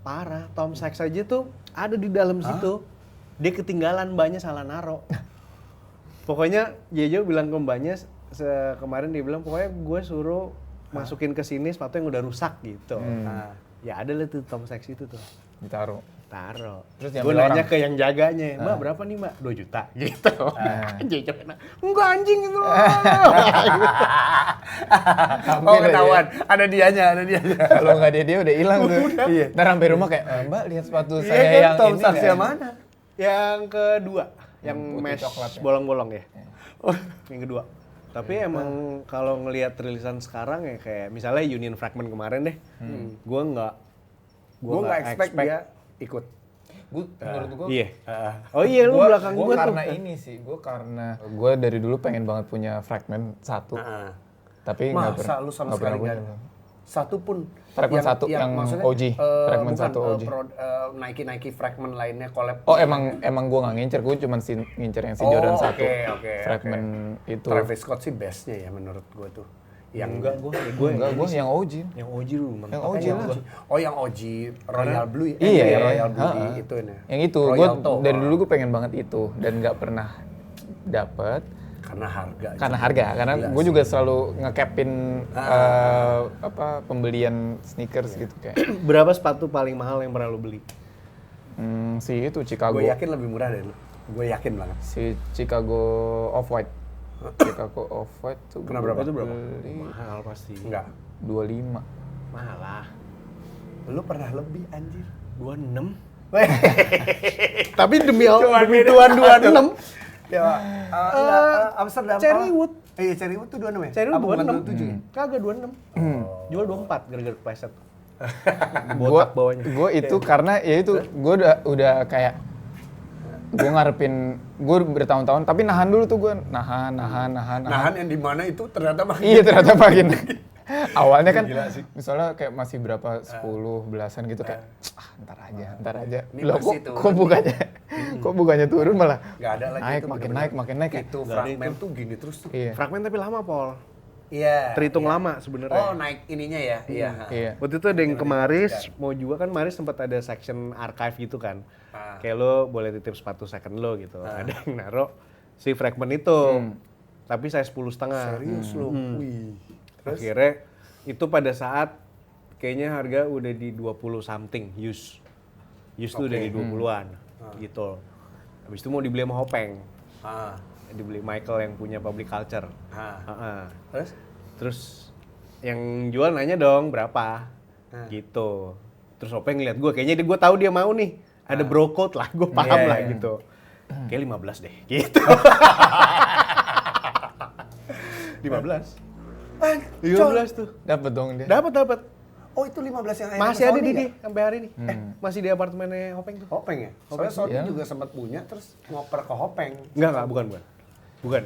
B: Parah, Tom Sachs aja tuh ada di dalam situ. Dia ketinggalan, mbaknya salah naro. Pokoknya Jejo bilang ke mbaknya, kemarin dia bilang, pokoknya gue suruh masukin ke sini sepatu yang udah rusak gitu. Nah, ya ada lah tuh Tom Sachs itu tuh.
C: Ditaruh.
B: Taruh.
C: Terus
B: Gue
C: diambil
B: nanya
C: orang.
B: ke yang jaganya, Mbak berapa nih Mbak? 2 juta gitu. Jejo kena, enggak anjing itu.
A: Oh ketahuan. Ada dianya.
C: Kalau nggak dia udah hilang tuh.
A: Iya.
C: Ntar sampai rumah kayak, Mbak lihat sepatu
A: Iya
C: saya
A: kan
C: yang
A: Tom
C: ini
A: Sachs
C: nggak?"
A: yang mana?
B: Yang kedua, yang
C: putih
B: mesh
C: coklat ya?
B: bolong-bolong ya. Yang kedua. Tapi emang kalau ngelihat rilisan sekarang ya kayak misalnya Union Fragment kemarin deh, gue nggak
A: expect dia ikut.
C: Menurut gue,
B: Iya. Oh iya, lu belakang
C: gue
B: gue tuh.
C: karena ini sih, gue karena gue dari dulu pengen banget punya fragment satu, tapi nggak
A: Masa lu sama sekali nggak ada? Satu pun.
C: Fragment satu yang
A: maksudnya,
C: OG, fragment
A: bukan,
C: satu OG.
A: Nike fragment lainnya collab.
C: Oh emang gue nggak ngincer, gue cuma ngincer yang si Jordan
A: Oh,
C: 1
A: oke.
C: fragment itu.
A: Travis Scott sih bestnya ya menurut gue tuh. Yang
C: Gue yang OG.
B: Yang OG dulu,
C: Yang OG lah.
A: Oh yang OG Royal Blue.
C: Iya,
A: Royal Blue
C: ha-ha.
A: itu ini.
C: Yang itu, gue
A: Royal Toe.
C: dari dulu gue pengen banget itu dan nggak pernah dapet. Karena gue juga selalu ngecapin pembelian sneakers gitu kayak.
B: Berapa sepatu paling mahal yang pernah lo beli?
C: Si itu Chicago.
A: Gue yakin lebih murah dari lu. Gue yakin banget.
C: Si Chicago Off-White. Chicago Off-White tuh
A: Kena berapa? Itu berapa?
C: beli
B: Mahal pasti.
A: Enggak.
C: 25.
B: Mahal lah.
A: Lu pernah lebih anjir.
B: 26.
A: Tapi demi Tuhan 26. Ya, Amsterdam.
B: Cherrywood.
A: Iya, Cherrywood tuh 26 ya?
B: Cherrywood
A: Apa bukan
B: 26.
A: 27 ya?
B: Kagak 26. Jual 24 gara-gara kepleset.
C: Gue
B: Botak bawahnya.
C: itu karena ya itu gue udah kayak gue ngarepin gue bertahun-tahun tapi nahan dulu tuh gue nahan.
A: Nahan yang di mana itu ternyata makin.
C: Iya ternyata makin. Awalnya kan
A: Gila sih.
C: misalnya kayak masih berapa 10 belasan gitu kayak ntar aja.
A: Ini
C: Loh
A: masih
C: kok bukannya turun malah
A: Nggak ada lagi
C: naik
A: itu
C: makin
A: bener-bener.
C: naik kayak.
A: Itu fragmen tuh gini terus tuh.
C: Iya.
B: Fragmen tapi lama, Pol.
A: Iya.
B: Terhitung
A: iya.
B: lama sebenarnya.
A: Oh, naik ininya ya. Iya.
C: Iya.
B: Waktu itu ada yang ke Maris, mau juga kan Maris sempat ada section archive gitu kan. Kayak lo boleh titip sepatu second lo gitu. Ada yang naruh si fragment itu. Tapi saya 10,5.
A: Serius lu. Wih. Terus
B: Akhirnya itu pada saat kayaknya harga udah di 20 something used. Used tuh udah di 20-an gitu. Habis itu mau dibeli sama Hopeng. Dibeli Michael yang punya Public Culture.
A: Terus
B: Terus yang jual nanya dong berapa gitu. Terus Hopeng ngeliat gue, kayaknya gue tahu dia mau nih. Ada bro code lah, gue paham
A: Iya,
B: lah
A: iya.
B: gitu. Kayak 15 deh gitu. 15 tuh.
C: Dapat dong dia.
B: Dapat.
A: Oh, itu 15 yang akhirnya
B: Masih
A: ke
B: ada
A: Sony
B: di
A: ya?
B: dia sampai hari ini. Masih di apartemennya Hopeng tuh.
A: Hopeng ya? Soalnya Sony
C: Iya.
A: juga sempat punya terus ngoper ke Hopeng.
B: Enggak, bukan.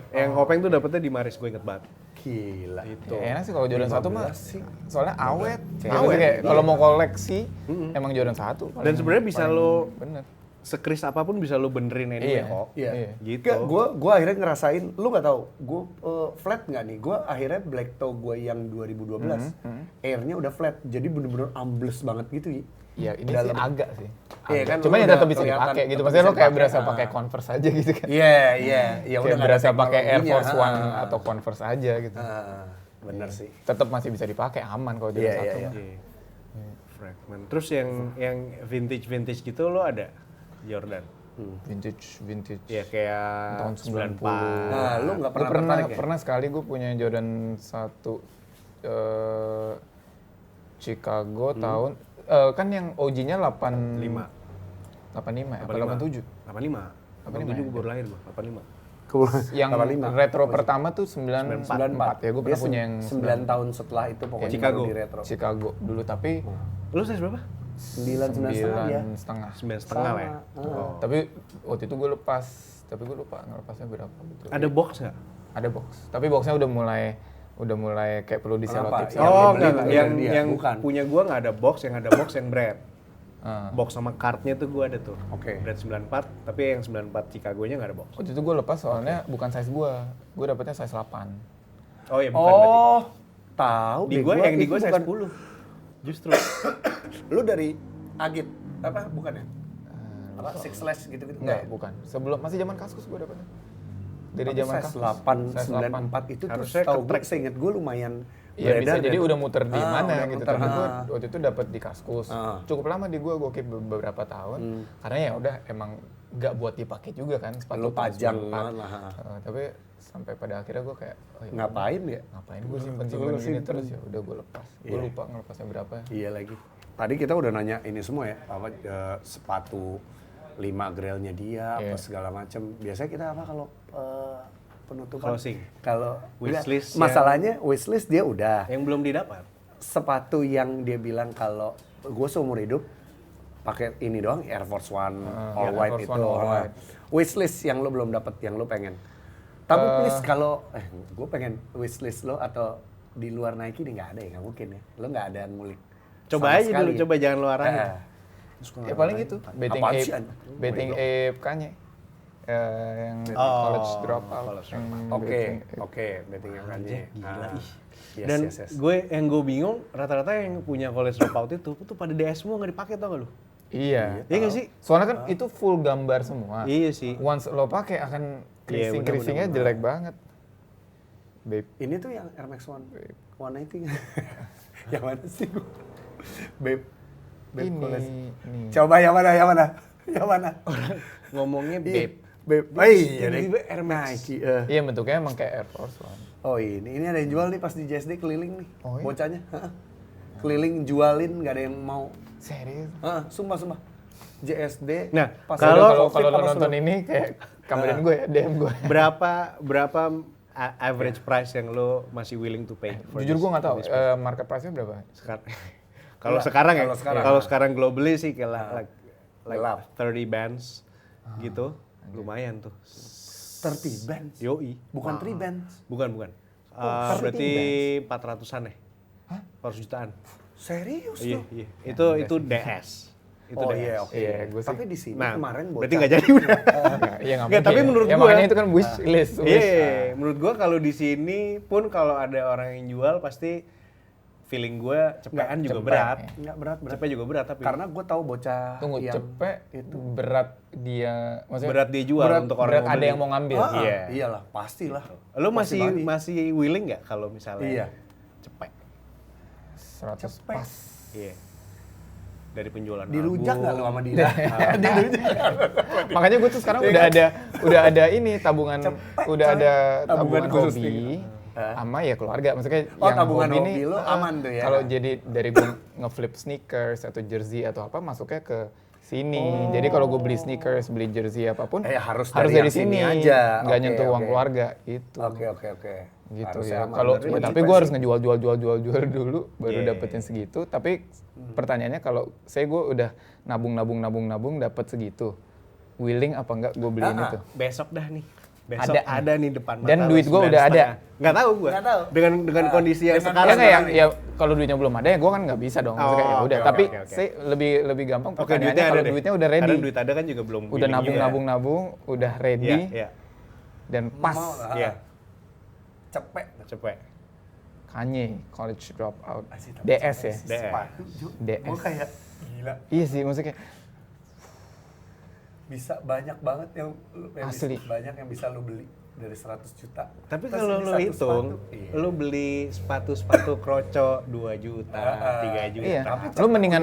B: Yang Hopeng tuh dapetnya di Maris, gue inget banget.
A: Gila.
B: Itu.
C: Ya, enak sih kalau Jordan 1 mah
A: sih.
C: soalnya awet.
B: Awet,
C: Kayak
B: iya.
C: kalau mau koleksi emang Jordan 1.
B: Dan sebenarnya bisa lo
C: bener.
B: sekris apapun bisa lo benerin anyway
C: Iya.
B: kok.
A: Iya.
B: Gitu.
A: Gue akhirnya ngerasain, lu nggak tahu, gue flat nggak nih? Gue akhirnya black toe gue yang 2012, airnya udah flat, jadi bener-bener ambles banget gitu.
C: Ya ini
A: Dalam-
C: sih agak sih.
A: Iya kan,
C: Cuman
A: lu
C: ya
A: udah
C: tetap bisa
A: kelihatan,
C: dipakai gitu.
A: tetap
C: Maksudnya
A: bisa
C: lo kayak
A: dipakai.
C: berasa pakai Converse aja gitu kan.
A: Iya. Ya
C: Kayak
A: udah nggak
C: berasa
A: ada
C: pakai Air
A: teknologinya.
C: Force One atau Converse aja gitu.
A: Bener sih.
C: Tetap masih bisa dipakai aman kalau Jordan
A: Iya,
C: 1
A: iya,
C: mah.
B: Iya. Fragment. Terus yang vintage gitu lo ada Jordan?
C: Vintage.
B: Ya kayak
C: Tahun 90.
A: Nah, lu nggak
C: Gue
A: pernah tertarik ya?
C: pernah sekali gue punya Jordan 1 Chicago tahun kan yang OG-nya 85 ya? Apa 87?
B: 85 gue baru lahir gue, 85.
C: Yang
A: 85.
C: retro pertama tuh 94 ya, gue pernah punya yang
A: 9 tahun setelah itu pokoknya
B: Chicago.
A: baru di retro.
C: Chicago dulu, tapi
B: Lo size berapa?
A: 9,5 ya.
C: 9,5.
B: 9,5 lah ya?
C: Tapi waktu itu gue lepas, tapi gue lupa ngelepasnya berapa gitu.
B: Ada box nggak?
C: Ada box, tapi boxnya udah mulai kayak perlu
A: Kenapa?
C: diselotip.
A: Yang
B: Oh
A: dibeli
B: enggak,
A: bukan dia,
B: yang
A: bukan.
B: punya gua nggak ada box, yang ada box yang bread.
C: Ah.
B: Box sama kartnya tuh gua ada tuh.
A: Oke.
B: Bread 94, tapi yang 94 Chicago-nya nggak ada box.
C: Waktu itu gue lepas soalnya bukan size gue dapetnya size 8.
B: Oh iya bukan berarti.
A: Oh, tahu
B: Di
A: deh
B: gua yang di
A: itu
B: gua size
A: bukan-
B: 10. Justru.
A: Lu dari Agit apa bukan ya? Apa Six Slash gitu-gitu?
C: Enggak, bukan. Sebelum masih zaman Kaskus gue dapetnya. Dari
A: Tapi
C: zaman
A: size
C: Kaskus.
A: 8,
C: Size
A: 94 itu tuh
B: Harusnya
A: tahu gue,
B: ketrek.
A: seinget gue lumayan
C: Iya bisa
A: beredar
C: jadi
A: dan-
C: udah muter di mana
A: udah
C: gitu.
A: muter,
C: Tapi gue waktu itu dapat di Kaskus.
A: Ah.
C: Cukup lama di gue keep beberapa tahun. Karena ya udah emang nggak buat dipakai juga kan sepatu
A: Lu pajang
C: 94.
A: banget lah.
C: Tapi sampai pada akhirnya gue kayak oh, ya
A: Ngapain ya?
C: ngapain gue simpen
A: Lu
C: gini
A: simpen.
C: terus ya udah gue lepas. Gue
A: Iya.
C: lupa ngelepasnya berapa.
A: Iya lagi. Tadi kita udah nanya ini semua ya, apa sepatu 5 grailnya dia, apa
C: Iya.
A: segala macam. Biasanya kita apa kalau penutupan?
B: Closing.
A: Kalau
B: Wishlist
A: masalahnya wishlist dia udah.
B: Yang belum didapat.
A: Sepatu yang dia bilang kalau gue seumur hidup pakai ini doang, Air Force One All
C: Air
A: White
C: Force
A: itu.
C: One All White.
A: Wishlist yang lo belum dapat, yang lo pengen. Tapi please kalau gue pengen wishlist lo atau di luar Nike nih nggak ada ya, nggak mungkin ya. Lo nggak ada ngulik.
B: Coba
A: sama
B: aja
A: sekali
B: dulu,
A: ya.
B: coba jangan lu arahin.
C: Ya paling itu betting
A: Apaan
C: ape,
A: sih, anjing?
C: betting ape Kanye. Yang college dropout. yang betting ape.
A: Oke, betting yang Kanye.
B: Gila ih.
A: Yes,
B: Dan
A: yes, yes.
B: gue bingung rata-rata yang punya college dropout itu tuh pada DS semua nggak dipakai tau gak lu?
C: Iya.
B: Iya nggak sih?
C: Soalnya kan itu full gambar semua.
B: Iya sih.
C: Once lo pakai akan
B: Iya,
C: creasing-creasingnya jelek banget. Babe.
A: Ini tuh yang Air Max 180. Yang mana sih gua? Babe
C: Ini.
A: Coba yang mana? Yang mana?
B: Ngomongnya babe.
A: Babe. Oh iya,
B: Tiba-tiba Air Max.
A: Nike.
C: Iya bentuknya emang kayak Air Force One.
A: Oh ini ada yang jual nih pas di JSD keliling nih.
C: Oh, iya?
A: Bocahnya. Heeh. Keliling jualin nggak ada yang mau.
C: Serius?
A: Heeh, sumpah. JSD.
B: Nah,
A: pas
C: Kalau
A: flip
C: lo
A: apa
C: nonton
A: sudah?
C: ini kayak kabarin gue ya, DM gue.
B: Berapa average price yang lo masih willing to pay? for
C: Jujur
B: this-
C: gue nggak tahu
B: for this
C: market price-nya berapa.
B: Kalau
A: Enggak,
B: sekarang ya,
A: kalau sekarang.
B: kalau sekarang globally sih kayak like
A: Gelap.
B: 30 bands gitu, lumayan tuh.
A: 30 bands.
B: Yoi.
A: Bukan 3 bands.
B: Bukan.
A: 30
B: Berarti 400-an ya? 400 jutaan.
A: Serius
B: Iya,
A: tuh?
B: iya. Itu DS. Itu
A: Oh
B: DS.
A: iya, oke.
C: Iya, gue sih.
A: Tapi di sini
B: Nah,
A: kemarin bocah.
B: berarti nggak jadi udah.
C: Iya nggak
B: Nggak, tapi
C: mungkin.
B: menurut
C: ya,
B: gua-
C: makanya itu kan wish list.
B: Iya, menurut gua kalau di sini pun kalau ada orang yang jual pasti feeling gua cepetan juga
C: cepet,
B: berat.
C: ya.
A: Enggak berat.
B: Cepet juga berat tapi
A: Karena gue tahu bocah
C: Tunggu,
A: yang
C: cepet
A: itu.
C: berat dia, maksudnya
B: berat dia jual
A: berat-
B: untuk orang
C: berat
B: yang
C: ada
B: beli.
C: yang mau ngambil.
A: Ah,
B: Iya.
A: Iyalah, pastilah.
B: Lo
A: Pasti
B: masih willing nggak kalau misalnya
A: Iya.
B: cepet?
C: 100
A: Cepet.
C: pas.
B: Iya. Dari penjualan
A: Dirujak
B: album.
A: nggak lu sama dia? Dirujak.
C: Makanya gue tuh sekarang udah ada ini tabungan, udah ada
A: Tabungan
C: tabungan
A: khusus
C: hobi
A: nih.
C: sama ya keluarga. Maksudnya
A: Oh,
C: yang
A: tabungan
C: hobi
A: hobi
C: nih,
A: lo aman tuh ya?
C: Kalau jadi dari gue ngeflip sneakers atau jersey atau apa masuknya ke sini. Jadi kalau gue beli sneakers, beli jersey apapun
A: harus
C: harus
A: dari
C: dari
A: yang sini
C: sini
A: aja.
C: nggak
A: Oke,
C: nyentuh uang
A: oke.
C: keluarga gitu.
A: Oke.
C: Gitu
A: Harusnya
C: ya.
A: aman.
C: Kalau
A: Berarti
C: ya,
A: lebih
C: tapi
A: cepat
C: gue harus
A: sih.
C: ngejual dulu baru
B: Yeah.
C: dapetin segitu. Tapi pertanyaannya kalau saya gue udah nabung dapat segitu, willing apa enggak gue beliin itu?
B: Besok dah nih. Besok
C: Ada.
B: ada nih depan mata.
C: Dan
B: lo,
C: duit gua
B: 9,5.
C: udah ada.
B: Nggak tahu gue.
A: Nggak tahu.
B: Dengan kondisi yang
A: dengan
B: sekarang.
C: Ya
A: Sekarang
C: kayak ya kalau duitnya belum ada ya gue kan nggak bisa dong. Maksudnya kayak ya
B: Oh,
C: udah.
B: oke,
C: Tapi
B: oke.
C: saya lebih gampang
B: Oke,
C: pertanyaannya
B: duitnya ada
C: kalau
B: deh.
C: duitnya udah ready.
B: Karena duit ada kan juga belum
C: Udah
B: willing juga.
C: nabung, udah ready
B: Iya.
C: dan pas.
A: Mau lah.
B: Iya.
A: Cepet.
B: Cepet.
C: Kanye college dropout.
A: Asik, tapi
C: DS ya.
B: DS.
A: Sepatu, Ju.
C: DS.
A: Gua kayak gila.
C: Iya sih maksudnya kayak
A: Bisa banyak banget yang
C: Asli.
A: banyak yang bisa lu beli dari 100 juta.
B: Tapi
A: Terus
B: kalau
A: ini
B: lo
A: satu
B: hitung,
A: sepatu, iya.
B: lo beli sepatu kroco 2 juta, 3 juta.
C: iya.
A: Tapi
C: Lu mendingan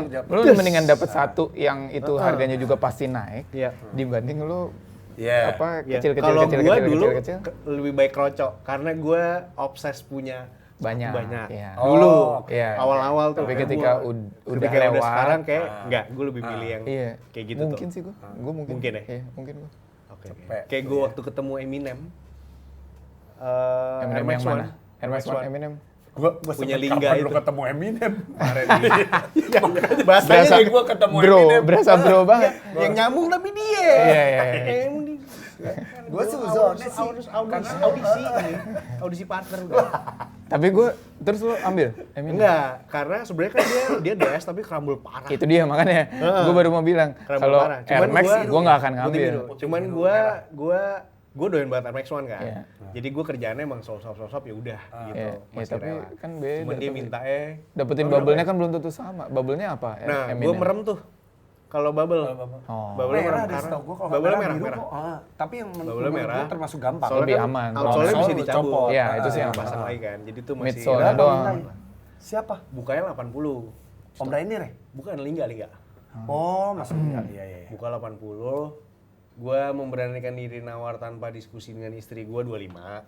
A: untuk
C: dapat satu yang itu harganya juga pasti naik
B: Iya.
C: dibanding lu
A: Iya.
C: apa
B: Ya,
C: kecil-kecil
B: kalau
C: kecil,
B: gua
C: kecil,
B: dulu
C: kecil.
B: lebih baik kroco karena gua obses punya
C: Banyak,
B: banyak.
C: iya.
B: Dulu
C: Iya.
B: awal-awal tuh.
C: Tapi
B: Gua-
C: ketika udah
B: ketika
C: lewat,
B: sekarang kayak enggak, gue lebih pilih yang
C: iya.
B: kayak gitu
C: mungkin
B: tuh.
C: sih gua mungkin.
B: Mungkin ya?
C: Iya, mungkin gua.
B: Oke.
A: Cepet.
B: Kayak gue waktu ketemu Eminem.
C: Eminem yang mana? Air Max One Eminem.
A: Gua
B: Punya
A: sempet
B: lingga
A: kapan
B: itu.
A: lu ketemu Eminem. Kemarin.
B: Bahasanya
C: Berasa-
B: kayak
A: gua ketemu
C: Bro,
A: Eminem.
C: berasa bro banget.
B: yang nyambung tapi dia.
C: Iya, iya, iya.
A: Gua suzonnya sih.
B: Audisi partner udah.
C: Tapi gua terus lu ambil Eminem.
B: Enggak, karena sebenarnya kan dia DS tapi kerambul parah.
C: Itu dia makanya gua baru mau bilang
B: Kerambul
C: kalau
B: parah.
C: Air Max gua nggak akan ngambil.
B: Cuman gua doyan banget Air Max One kan.
C: Iya.
B: Jadi gua kerjaannya emang sop ya udah gitu.
C: Iya,
B: Masih
C: tapi
B: rela.
C: kan beda.
B: Cuman dia
C: tapi
B: minta
C: dapetin bubble-nya kan belum tentu sama. Bubble-nya apa?
B: Nah,
C: Eminem.
B: gua merem tuh. Kalau bubble.
C: Oh.
B: Bubble-nya
A: Merah
B: merah
A: deh
B: karena
A: setahu gua kalau
B: bubble
A: merah
B: merah
A: biru
B: merah.
A: kok. Tapi yang
B: Bubble-nya
A: menurut
B: merah.
A: gua termasuk gampang.
B: Soalnya
C: Lebih
B: kan
C: aman.
B: outsole-nya
A: Kalau
B: bisa dicabut.
A: copot.
C: Iya, itu sih yang
B: pasang
C: aman.
B: lagi kan. Jadi tuh masih
C: Midsole
A: Berapa
C: doang.
A: nilai? Siapa?
B: bukanya 80.
A: Om Rainier ya?
B: Bukan Lingga.
A: Oh, masuk iya iya.
B: Buka 80. Gua memberanikan diri nawar tanpa diskusi dengan istri gua 25.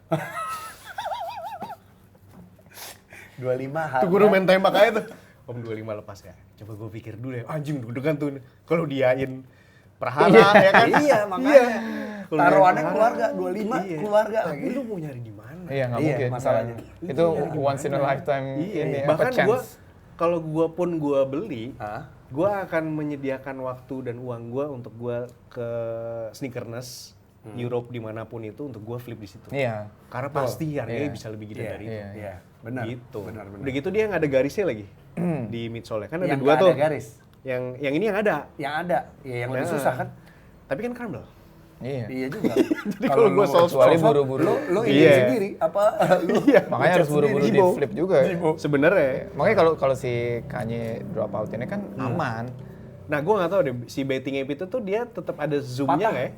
A: 25 harga.
B: Tuh guru main tembak aja tuh. Om 25 lepas ya. Coba gue pikir dulu ya. Anjing deg-degan tuh. Kalau diain perhara ya kan.
A: Iya, makanya.
B: Kalau
A: Taruhannya
B: diain
A: keluarga,
B: perhara,
A: 25
B: iya.
A: keluarga
B: Tapi
A: lagi.
B: lu mau nyari di mana?
C: Iya, nggak
A: Iya,
C: mungkin.
A: masalahnya.
C: Itu once in a lifetime
B: Iya.
C: ini apa
B: Bahkan gua
C: chance.
B: kalau gua pun gua beli,
A: Hah?
B: gua akan menyediakan waktu dan uang gua untuk gua ke sneakerness Europe dimanapun itu untuk gua flip di situ.
C: Iya.
B: Karena pasti harganya
C: Iya.
B: bisa lebih gede
A: Iya,
B: dari itu.
A: Iya, benar.
B: Gitu.
A: Benar.
B: Udah gitu dia nggak ada garisnya lagi di midsole. Kan ada
A: Yang
B: dua
A: nggak
B: tuh.
A: ada garis.
B: Yang ini yang ada.
A: Yang ada, ya yang lebih
B: Nah.
A: susah kan?
B: Tapi kan crumble.
C: Iya.
A: Iya juga.
B: kalau gua soal
C: kecuali buru-buru.
A: lu ini
B: Iya.
A: sendiri apa? Lu
C: Makanya harus buru-buru di flip juga.
B: Sebenarnya.
C: Makanya kalau si Kanye dropout ini kan aman.
B: Nah, gue nggak tahu deh si betting app itu tuh dia tetap ada zoomnya nggak ya?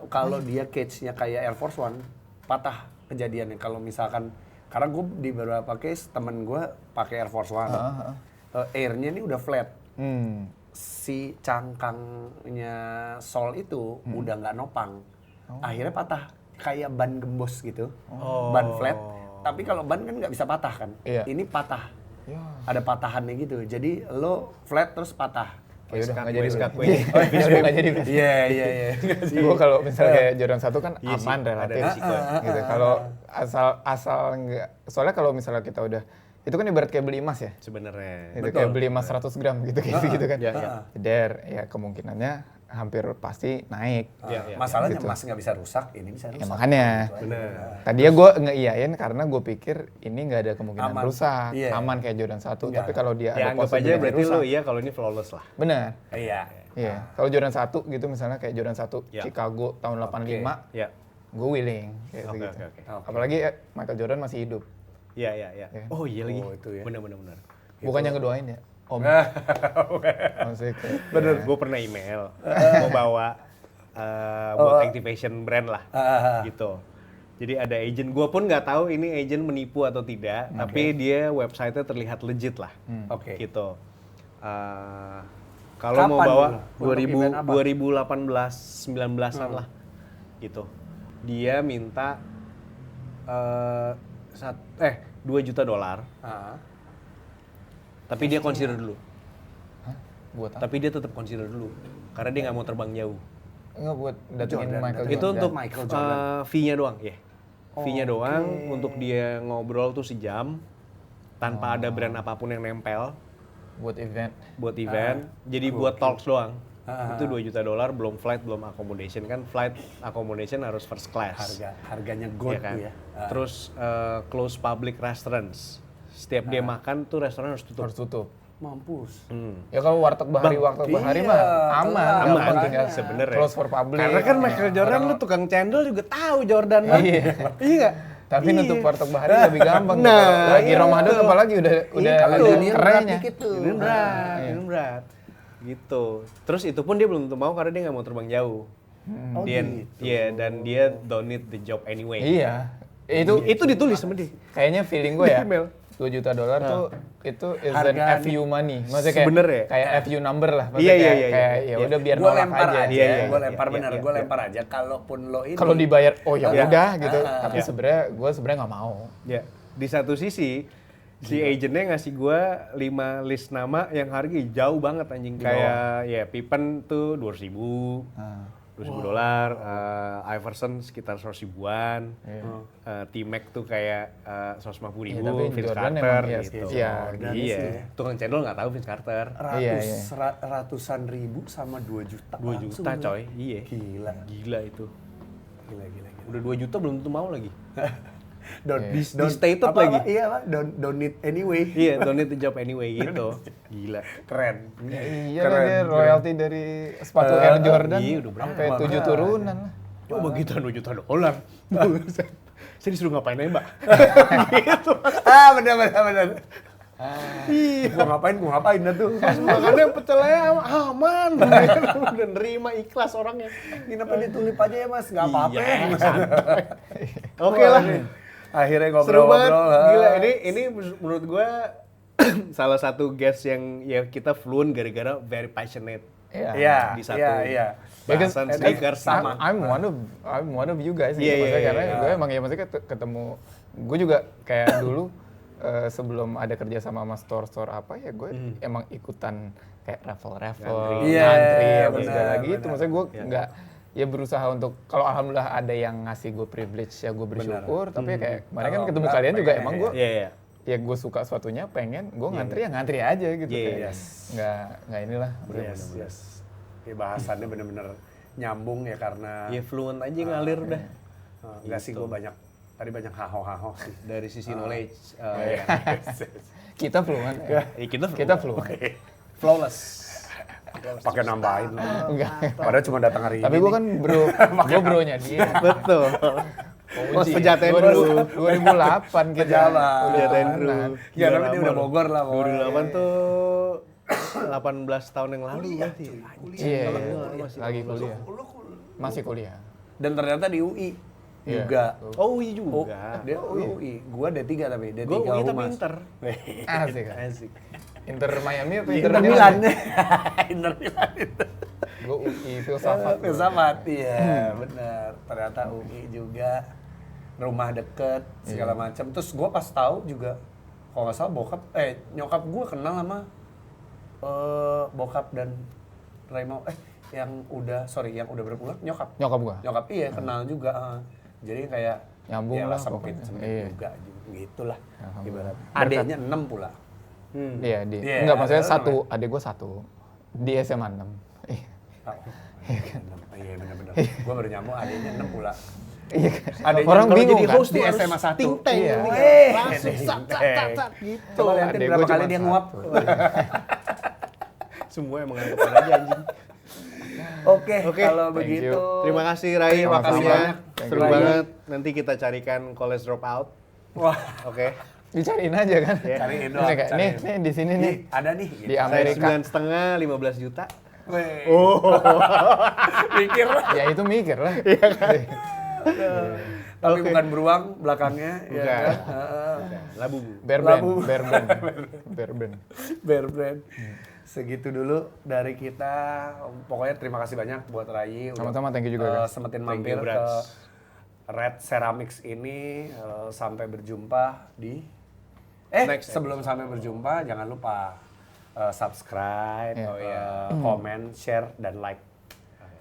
A: Kalau dia cage-nya kayak Air Force One, patah. kejadiannya kalau misalkan karena gue di beberapa case temen gue pakai Air Force One, airnya ini udah flat, si cangkangnya sol itu udah nggak nopang, akhirnya patah kayak ban gembos gitu, ban flat. Tapi kalau ban kan nggak bisa patah kan, ini patah, ada patahannya gitu. Jadi lo flat terus patah.
C: Ya udah nggak jadi
B: skakwe.
C: udah nggak jadi.
A: Iya.
C: Gue kalau misalnya kayak Jordan 1 kan aman relatif
B: resiko.
C: gitu. Kalau asal nggak, soalnya kalau misalnya kita udah itu kan ibarat kayak beli emas ya.
B: Sebenarnya.
C: Itu kayak beli emas 100 gram gitu kan.
B: Ya.
C: Ya kemungkinannya hampir pasti naik.
A: Masalahnya
C: gitu.
A: emas nggak bisa rusak, ini bisa rusak.
C: Ya makanya.
B: Bener.
C: Tadinya gue ngeiyain karena gue pikir ini nggak ada kemungkinan
A: Aman.
C: rusak,
A: Iya.
C: aman kayak Jordan 1. Tapi kalau dia
B: Ya
C: ada
B: anggap aja
C: possibility
B: berarti
C: rusak.
B: lo iya kalau ini flawless lah.
C: Benar.
A: Iya.
C: Iya. Kalau Jordan 1 gitu misalnya kayak Jordan 1
B: Ya.
C: Chicago tahun 85,
B: Ya.
C: gue willing kayak
B: Oke,
C: gitu.
B: oke.
C: Apalagi Michael Jordan masih hidup.
B: Iya. Oh iya lagi.
A: Oh, itu ya.
B: Bener.
C: Bukannya ngedoain ya, Om. Maksudnya kayak,
B: Bener, gue pernah email mau bawa buat activation brand lah, gitu. Jadi ada agent, gue pun nggak tahu ini agent menipu atau tidak, tapi dia website-nya terlihat legit lah,
A: Oke.
B: gitu. Kalau mau
A: Kapan
B: bawa
A: dulu? Untuk event apa?
B: 2018, 19-an lah, gitu. Dia minta $2 juta, tapi dia consider dulu.
C: buat apa?
B: Tapi dia tetap consider dulu, karena dia nggak mau terbang jauh.
C: Nggak buat datengin
A: Jordan.
C: Michael
B: Itu
C: Jordan.
B: untuk
A: Michael Jordan.
B: fee-nya doang, ya. Fee-nya doang untuk dia ngobrol tuh sejam tanpa ada brand apapun yang nempel
C: buat event.
B: buat event. Jadi buat talks doang. Itu $2 juta, belum flight, belum accommodation kan. Flight accommodation harus first class.
A: Harganya
B: Iya
A: gold
B: kan?
A: tuh ya.
B: Terus close public restaurants. Setiap dia makan tuh restoran harus tutup.
C: Harus tutup.
A: Mampus.
C: Ya kalau warteg bahari mah aman, gampang tinggal
B: sebenarnya.
C: close for public.
B: Karena kan Michael Jordan lu tukang cendol juga tahu Jordan mah.
C: Iya.
B: Iya nggak?
C: Tapi
B: Iya.
C: nutup warteg bahari lebih gampang.
B: Nah,
C: gitu. Lagi
B: iya.
C: Ramadan apalagi udah
A: Kalau
C: ada
A: dunia berat
C: kerennya.
A: dikit tuh.
B: Ini berat. Gitu. Terus itu pun dia belum tentu mau karena dia nggak mau terbang jauh. Dia, iya, dan dia don't need the job anyway.
C: Iya. Itu
B: ditulis sama dia.
C: kayaknya feeling gue ya.
B: Di email.
C: $2 juta tuh itu is an
A: Harga
C: FU money. Maksudnya kayak
B: Sebenernya.
C: kayak FU number lah. Maksudnya
B: Iya.
C: kayak ya udah biar
A: Gue
C: nolak
A: lempar aja,
C: aja.
A: gue lempar
B: Iya,
A: bener,
B: iya,
A: gue
B: iya.
A: lempar aja. Kalaupun lo ini.
C: Kalau dibayar, oh ya
B: Iya.
C: udah gitu. Tapi
B: Iya.
C: sebenarnya gue nggak mau.
B: Ya, di satu sisi si agentnya ngasih gua 5 list nama yang harganya jauh banget anjing. Kayak ya Pippen tuh 200.000. $200, Iverson sekitar 100 ribuan, T-Mac tuh kayak 150.000,
C: Iya, tapi
B: Vince
C: Jordan
B: Carter
C: emang
B: gitu.
C: iya,
B: Iya, tukang cendol nggak tahu Vince Carter.
C: Iya.
A: Ratusan ribu sama 2 juta.
B: 2 juta coy, iya.
A: Gila.
B: Itu.
A: Gila.
B: Udah 2 juta belum tentu mau lagi.
A: Di-stated
B: lagi.
A: Iya, Pak. Don't need anyway.
B: Iya, don't need the job anyway gitu. Gila.
A: Keren.
C: Iya lah dia royalty dari sepatu Air Jordan
B: iya, udah berapa?
C: sampai 7 turunan lah.
B: Coba gitu $2 juta. Saya disuruh ngapain aja, Mbak?
A: Bener. Gua ngapain dah tuh.
B: Makanya pecelnya aman. Udah nerima ikhlas orangnya.
A: Kenapa ditulip aja ya Mas? Nggak apa-apa.
B: Iya, santai. Oke lah.
A: Akhirnya
B: Seru banget.
A: ngobrol-ngobrol.
B: Gila, ini menurut gua salah satu guest yang ya kita fluent gara-gara very passionate.
A: Iya,
B: Di satu
A: iya.
B: bahasan sneakers
A: sama.
C: I'm one of you guys
B: Iya,
C: gitu. Maksudnya
B: iya,
C: karena
B: iya.
C: gue emang ya maksudnya ketemu gue juga kayak dulu sebelum ada kerja sama store apa ya gue emang ikutan kayak raffle
B: Ngantri.
C: ngantri
A: Iya,
C: apa segala
A: benar,
C: gitu.
A: benar.
C: Maksudnya gue nggak ya berusaha untuk kalau alhamdulillah ada yang ngasih gue privilege ya gue bersyukur. Tapi ya kayak kemarin kan
A: Kalau
C: ketemu
A: enggak,
C: kalian juga
A: pengen
C: emang
A: ya.
C: gue
B: Iya.
C: ya gue suka suatunya pengen gue ngantri ya ngantri aja gitu
B: Iya,
C: kayak nggak inilah.
A: Yes. Ya, bahasannya bener-bener nyambung ya karena
B: Ya fluent aja ngalir udah.
A: enggak sih gue tadi banyak haho-haho sih.
B: Dari sisi knowledge.
C: Kita fluent. Ya. Kita fluent.
A: Flawless. Pakai nambahin lagi.
C: Enggak.
A: Padahal cuma datang hari
C: Tapi
A: ini.
C: gue kan gue bronya dia.
B: Betul.
C: Uji.
B: Pejaten dulu.
C: 2008 kita.
A: Pejabat.
B: Pejaten
C: Udah
B: dulu.
C: temenan.
A: Ya tapi dia udah Bogor lah.
B: 2008 tuh 18 tahun yang lalu berarti.
C: Iya, lagi kuliah. Masih kuliah.
A: Dan ternyata di UI. juga.
B: Oh UI
A: Oh,
B: juga.
A: dia UI. Gua D3 tapi D3
B: Gue UI tapi
A: Humas.
B: Inter.
C: Asik kan?
B: Asik.
C: Inter Miami apa
A: Inter
C: Inter
A: Milan. Inter Milan itu.
C: Gue UI filsafat.
A: Filsafat, iya benar. Ternyata UI juga, rumah deket segala macam. Terus gue pas tahu juga, kalau nggak salah nyokap gue kenal sama bokap dan Raymond yang udah berpulang nyokap.
C: Nyokap gua.
A: Nyokap iya kenal juga. Jadi kayak
C: Nyambung
A: ya
C: lah
A: sempit
C: pokoknya. Iya.
A: juga gitulah.
C: Alhamdulillah.
A: Ibarat. Adeknya 6 pula.
C: Iya,
A: Iya,
C: enggak maksudnya
A: ada
C: satu, adik gua satu. Di SMA 6.
A: Iya benar-benar. Gue baru nyambung adeknya 6 pula.
C: Iya kan?
A: Adeknya
C: Orang
A: kalau
C: bingung
A: jadi
C: kan?
A: host di SMA 1.
B: ting-teng,
C: Iya.
B: gitu kan. Langsung sak gitu.
A: Coba liatin
C: Adek
A: berapa
C: gua
A: kali
C: cuma
A: dia
C: satu.
A: nguap.
B: Semua emang anggapan aja anjing.
A: Oke,
B: Oke,
A: kalau
C: thank
A: begitu.
C: you.
B: Terima kasih Rai
A: Terima kasih
B: waktunya.
A: banyak.
C: Thank
B: Seru
A: you.
B: banget. Nanti kita carikan college dropout.
A: Wah,
B: Oke.
C: Dicariin aja kan?
A: cariin
C: Ini
A: doang.
C: kayak,
A: cariin.
C: nih di sini nih.
A: Ada nih.
C: Di
B: Saya
C: Amerika.
B: 9,5, 15 juta.
A: Weh.
B: Oh.
A: Mikir lah.
C: Ya itu mikir lah.
A: Tapi
B: Oke.
A: bukan beruang belakangnya. Ya
B: Bukan.
A: kan? Heeh.
B: Labu.
C: Bear
A: Labu.
C: brand, bear brand. Bear brand.
A: Bear brand. Segitu dulu dari kita. Pokoknya terima kasih banyak buat Rai. udah,
C: Sama-sama, thank you juga, guys.
A: Sempetin
B: Thank
A: mampir
B: you,
A: ke
B: Brats.
A: Red Ceramics ini. Sampai berjumpa di...
B: Next
A: sebelum sampai berjumpa jangan lupa subscribe,
C: Iya.
A: comment, share, dan like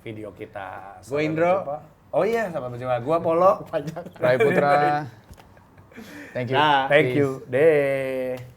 A: video kita.
B: Gua
A: Sampai
B: Indro.
A: berjumpa. Oh iya, sampai berjumpa. Gua Polo.
C: Rai Putra. Thank you.
B: Dah.
A: Thank you. Deh.